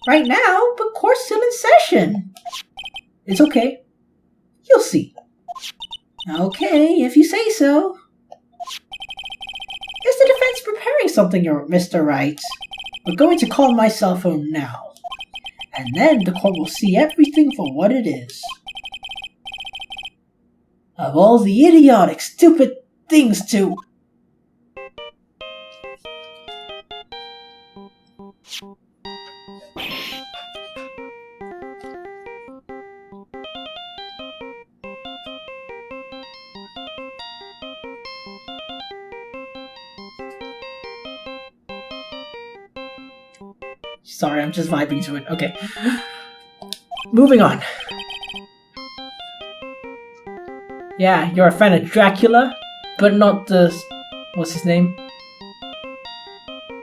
Right now, but court's still in session. It's okay. You'll see. Okay, if you say so. Is the defense preparing something, Mr. Wright? We're going to call my cell phone now. And then the court will see everything for what it is. Of all the idiotic, stupid things to... Sorry, I'm just vibing to it. Okay. Moving on. Yeah, you're a fan of Dracula, but not the... What's his name?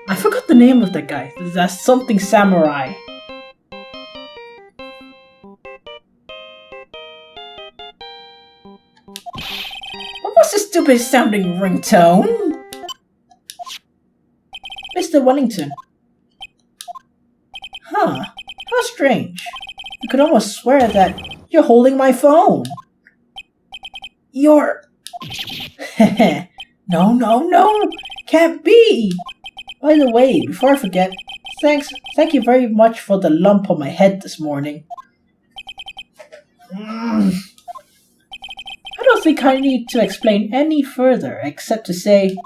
I forgot the name of that guy. That's something samurai. What was the stupid sounding ringtone? Mr. Wellington. Huh, how strange. I could almost swear that you're holding my phone. You're... No, can't be. By the way, before I forget, thank you very much for the lump on my head this morning. I don't think I need to explain any further, except to say...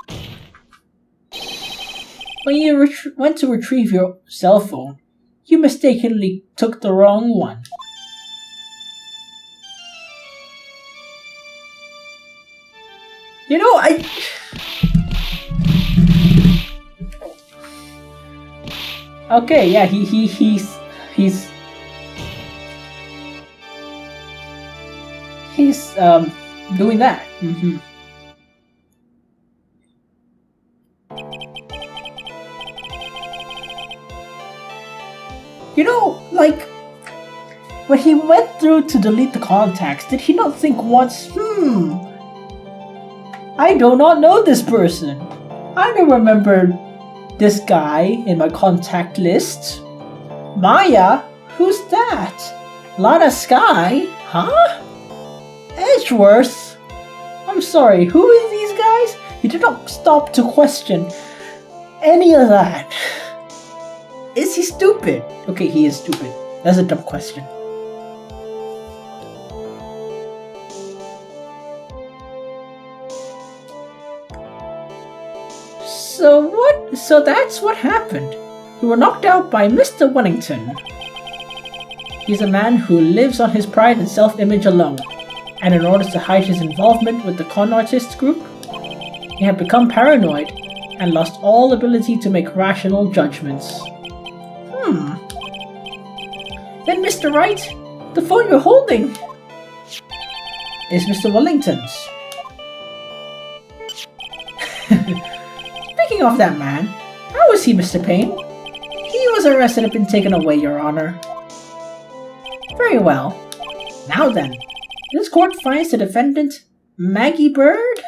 When you went to retrieve your cell phone, you mistakenly took the wrong one. You know, Okay, yeah, he's doing that. You know, like, when he went through to delete the contacts, did he not think once, I do not know this person. I don't remember this guy in my contact list. Maya? Who's that? Lana Sky? Huh? Edgeworth? I'm sorry, who is these guys? He did not stop to question any of that. Is he stupid? Okay, he is stupid. That's a dumb question. So that's what happened. You were knocked out by Mr. Wellington. He's a man who lives on his pride and self-image alone, and in order to hide his involvement with the con artists group, he had become paranoid and lost all ability to make rational judgments. Then Mr. Wright, the phone you're holding is Mr. Wellington's. Speaking of that man, how is he, Mr. Payne? He was arrested and been taken away, Your Honor. Very well. Now then, this court finds the defendant, Maggie Bird?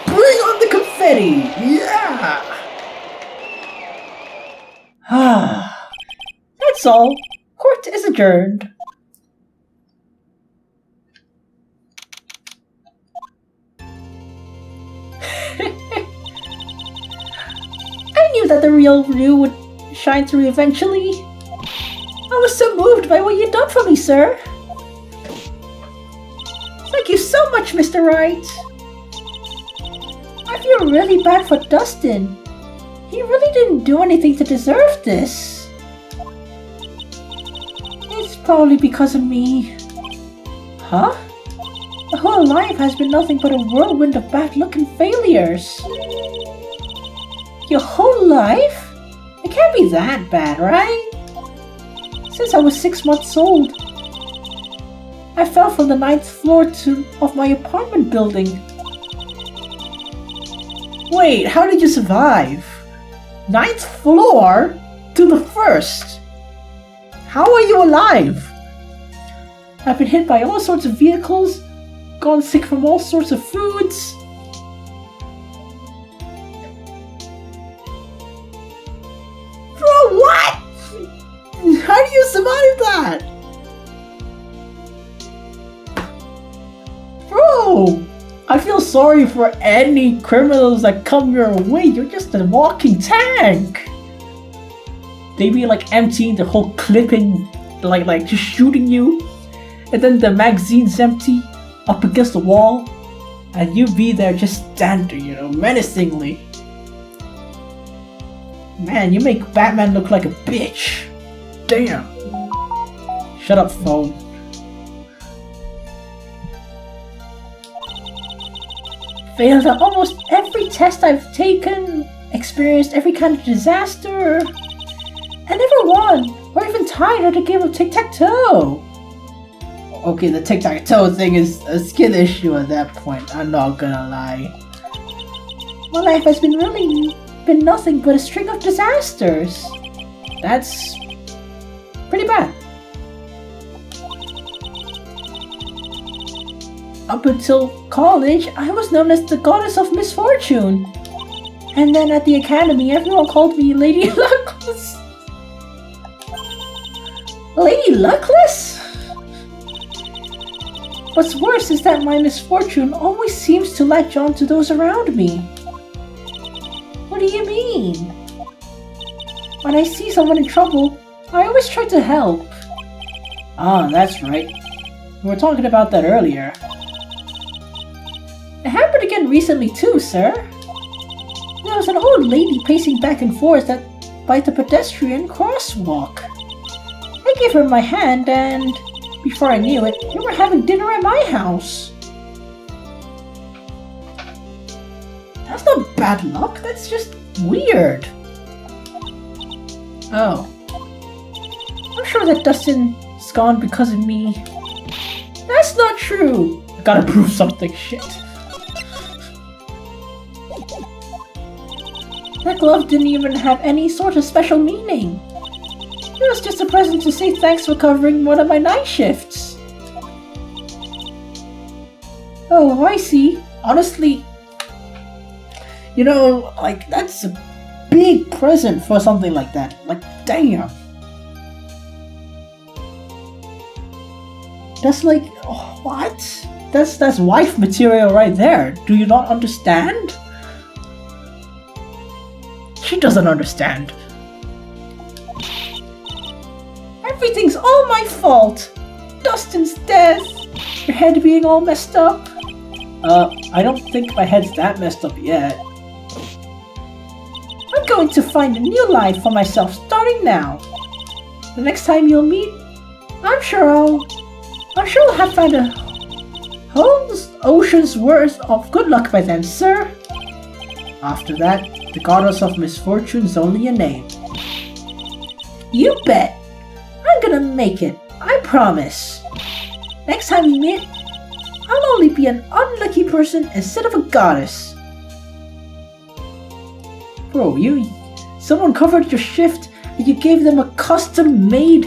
Bring on the confetti! Yeah! That's all. Court is adjourned. I knew that the real you would shine through eventually. I was so moved by what you've done for me, sir. Thank you so much, Mr. Wright. I feel really bad for Dustin. He really didn't do anything to deserve this. It's probably because of me. Huh? My whole life has been nothing but a whirlwind of bad luck and failures. Your whole life? It can't be that bad, right? Since I was 6 months old, I fell from the 9th floor of my apartment building. Wait, how did you survive? 9th floor to the 1st? How are you alive? I've been hit by all sorts of vehicles, gone sick from all sorts of foods. Bro, what? How do you survive that? Bro, I feel sorry for any criminals that come your way. You're just a walking tank. They be like emptying the whole clip and like just shooting you. And then the magazine's empty up against the wall. And you be there just standing, you know, menacingly. Man, you make Batman look like a bitch. Damn. Shut up, phone. Failed at almost every test I've taken, experienced every kind of disaster, and never won, or even tied at a game of tic-tac-toe. Okay, the tic-tac-toe thing is a skill issue at that point, I'm not gonna lie. My life has been nothing but a string of disasters. That's pretty bad. Up until college, I was known as the Goddess of Misfortune. And then at the academy, everyone called me Lady Luckless. Lady Luckless? What's worse is that my misfortune always seems to latch on to those around me. What do you mean? When I see someone in trouble, I always try to help. Ah, that's right. We were talking about that earlier. It happened again recently too, sir. There was an old lady pacing back and forth by the pedestrian crosswalk. I gave her my hand and, before I knew it, we were having dinner at my house. That's not bad luck, that's just weird. Oh. I'm sure that Dustin's gone because of me. That's not true! I gotta prove something, shit. That glove didn't even have any sort of special meaning. It was just a present to say thanks for covering one of my night shifts. Oh, I see. Honestly, you know, like, that's a big present for something like that. Like, damn. That's like, oh, what? That's wife material right there. Do you not understand? She doesn't understand. Everything's all my fault. Dustin's death. Your head being all messed up. I don't think my head's that messed up yet. I'm going to find a new life for myself starting now. The next time you'll meet, I'm sure I'll have found a whole ocean's worth of good luck by then, sir. After that, the Goddess of Misfortune's only a name. You bet! I'm gonna make it, I promise. Next time we meet, I'll only be an unlucky person instead of a goddess. Bro, someone covered your shift and you gave them a custom-made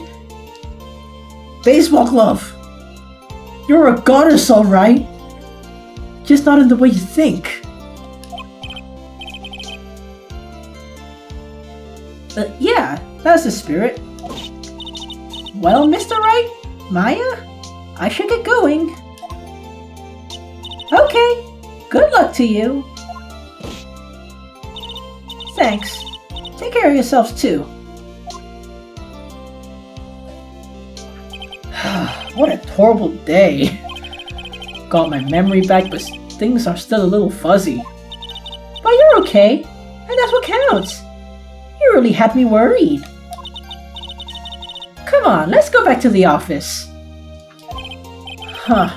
baseball glove. You're a goddess, alright. Just not in the way you think. Yeah, that's the spirit. Well, Mr. Wright, Maya, I should get going. Okay, good luck to you. Thanks. Take care of yourselves too. What a horrible day. Got my memory back, but things are still a little fuzzy. But you're okay, and that's what counts. really had me worried. Come on, let's go back to the office. Huh.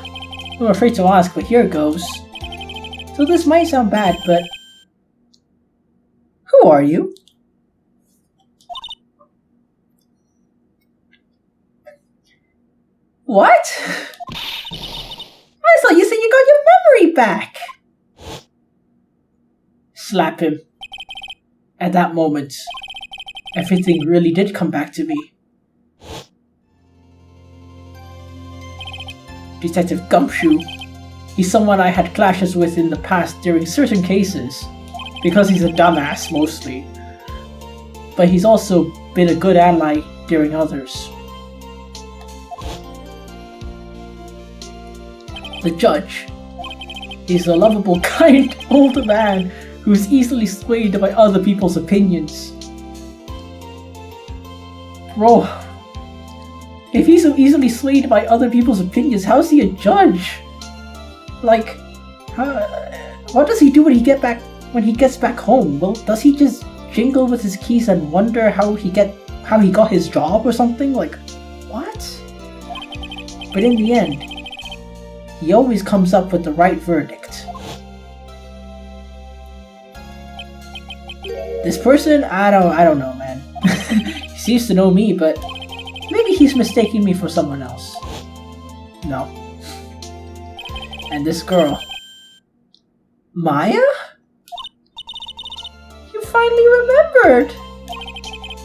I'm afraid to ask, but here goes. So this might sound bad, but... Who are you? What? I thought you said you got your memory back! Slap him. At that moment, everything really did come back to me. Detective Gumshoe. He's someone I had clashes with in the past during certain cases, because he's a dumbass mostly. But he's also been a good ally during others. The judge. He's a lovable, kind, older man who's easily swayed by other people's opinions. Bro, if he's so easily swayed by other people's opinions, how's he a judge? Like, what does he do when he gets back home? Well, does he just jingle with his keys and wonder how he got his job or something? Like, what? But in the end, he always comes up with the right verdict. This person, I don't know, man. He seems to know me, but maybe he's mistaking me for someone else. No. And this girl, Maya? You finally remembered!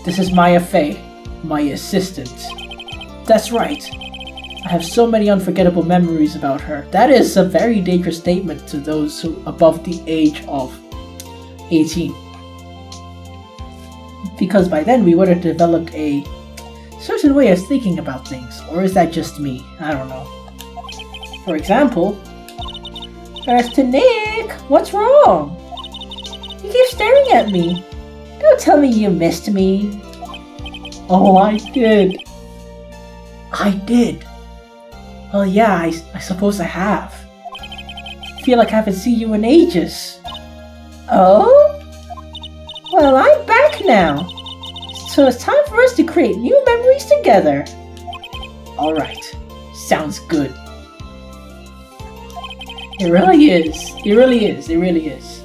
This is Maya Fey, my assistant. That's right. I have so many unforgettable memories about her. That is a very dangerous statement to those who above the age of 18. Because by then we would have developed a certain way of thinking about things. Or is that just me? I don't know. For example, as to Nick, what's wrong? You keep staring at me. Don't tell me you missed me. Oh, I did. I did. Well, yeah, I suppose I have. Feel like I haven't seen you in ages. Oh? Well, I'm back now. So it's time for us to create new memories together. Alright. Sounds good. It really is. It really is. It really is.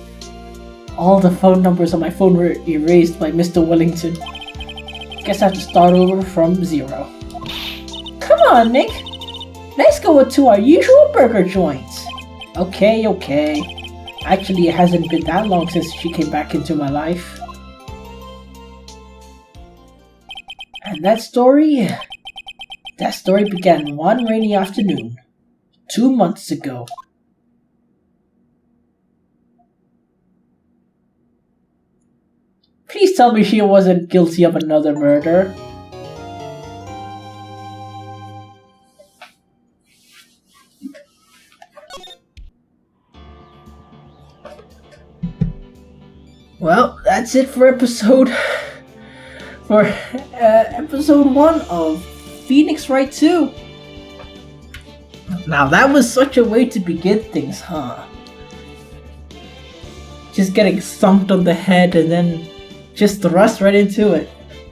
All the phone numbers on my phone were erased by Mr. Wellington. Guess I have to start over from 0. Come on, Nick. Let's go to our usual burger joint. Okay. Actually, it hasn't been that long since she came back into my life. And that story began one rainy afternoon, 2 months ago. Please tell me she wasn't guilty of another murder. Well, that's it for episode 1 of Phoenix Wright 2. Now that was such a way to begin things, huh? Just getting thumped on the head and then just thrust right into it.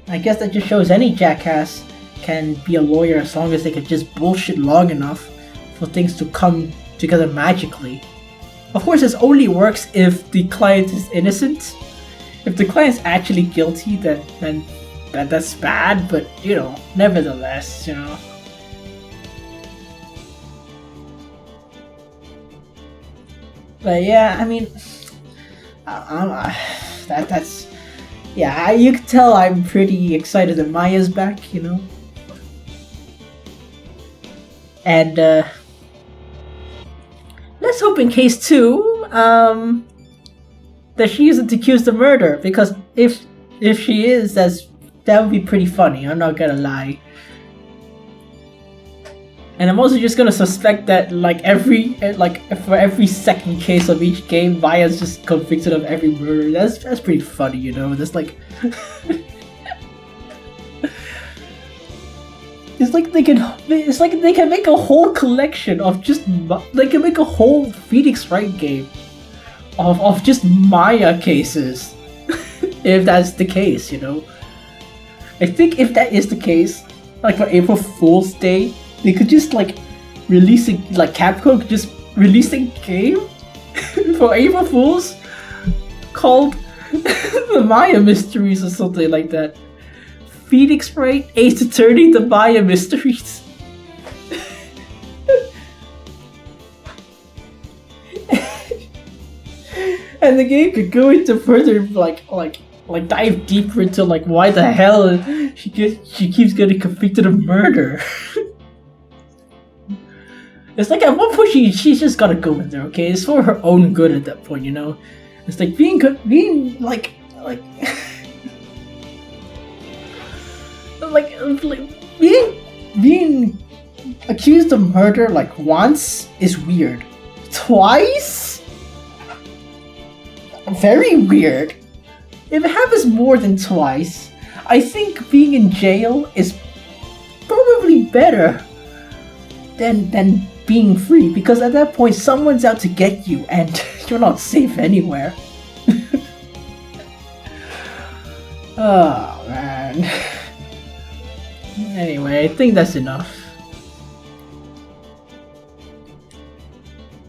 I guess that just shows any jackass can be a lawyer as long as they can just bullshit long enough for things to come together magically. Of course, this only works if the client is innocent. If the client's actually guilty, then that's bad, but, nevertheless, But yeah, I mean, that's... Yeah, you can tell I'm pretty excited that Maya's back, And, let's hope in case 2, that she isn't accused of murder, because if she is, that would be pretty funny, I'm not gonna lie. And I'm also just gonna suspect that, for every second case of each game, Maya's just convicted of every murder. That's pretty funny, That's like... It's like they can make a whole collection of they can make a whole Phoenix Wright game of just Maya cases. if that's the case, you know. I think if that is the case, like for April Fool's Day, they could just like release a, like Capcom could just release a game for April Fools called the Maya Mysteries or something like that. Phoenix Wright Ace Attorney, the Maya Mysteries. And the game could go into further like dive deeper into like why the hell she keeps getting convicted of murder. It's like at one point she's just gotta go in there, okay? It's for her own good at that point, you know? It's like being like being accused of murder like once is weird. Twice? Very weird. If it happens more than twice, I think being in jail is probably better than being free, because at that point someone's out to get you and you're not safe anywhere. Oh man. Anyway, I think that's enough.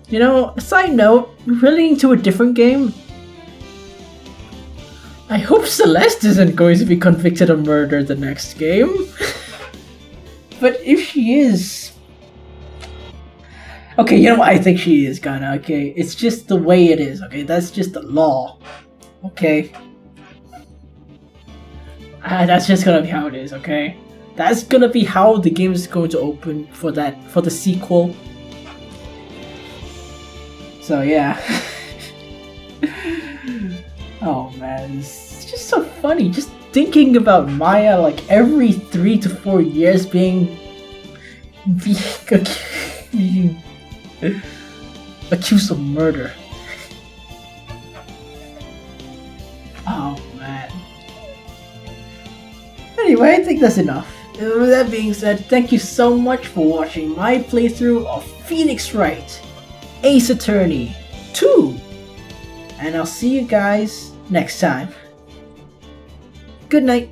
You know, side note, relating to a different game, I hope Celeste isn't going to be convicted of murder the next game. But if she is... Okay, you know what? I think she is gonna, okay? It's just the way it is, okay? That's just the law. Okay? That's just gonna be how it is, okay? That's gonna be how the game is going to open for the sequel. So yeah. Oh man, it's just so funny. Just thinking about Maya like every 3 to 4 years being accused of murder. Oh man. Anyway, I think that's enough. With that being said, thank you so much for watching my playthrough of Phoenix Wright Ace Attorney 2. And I'll see you guys next time. Good night.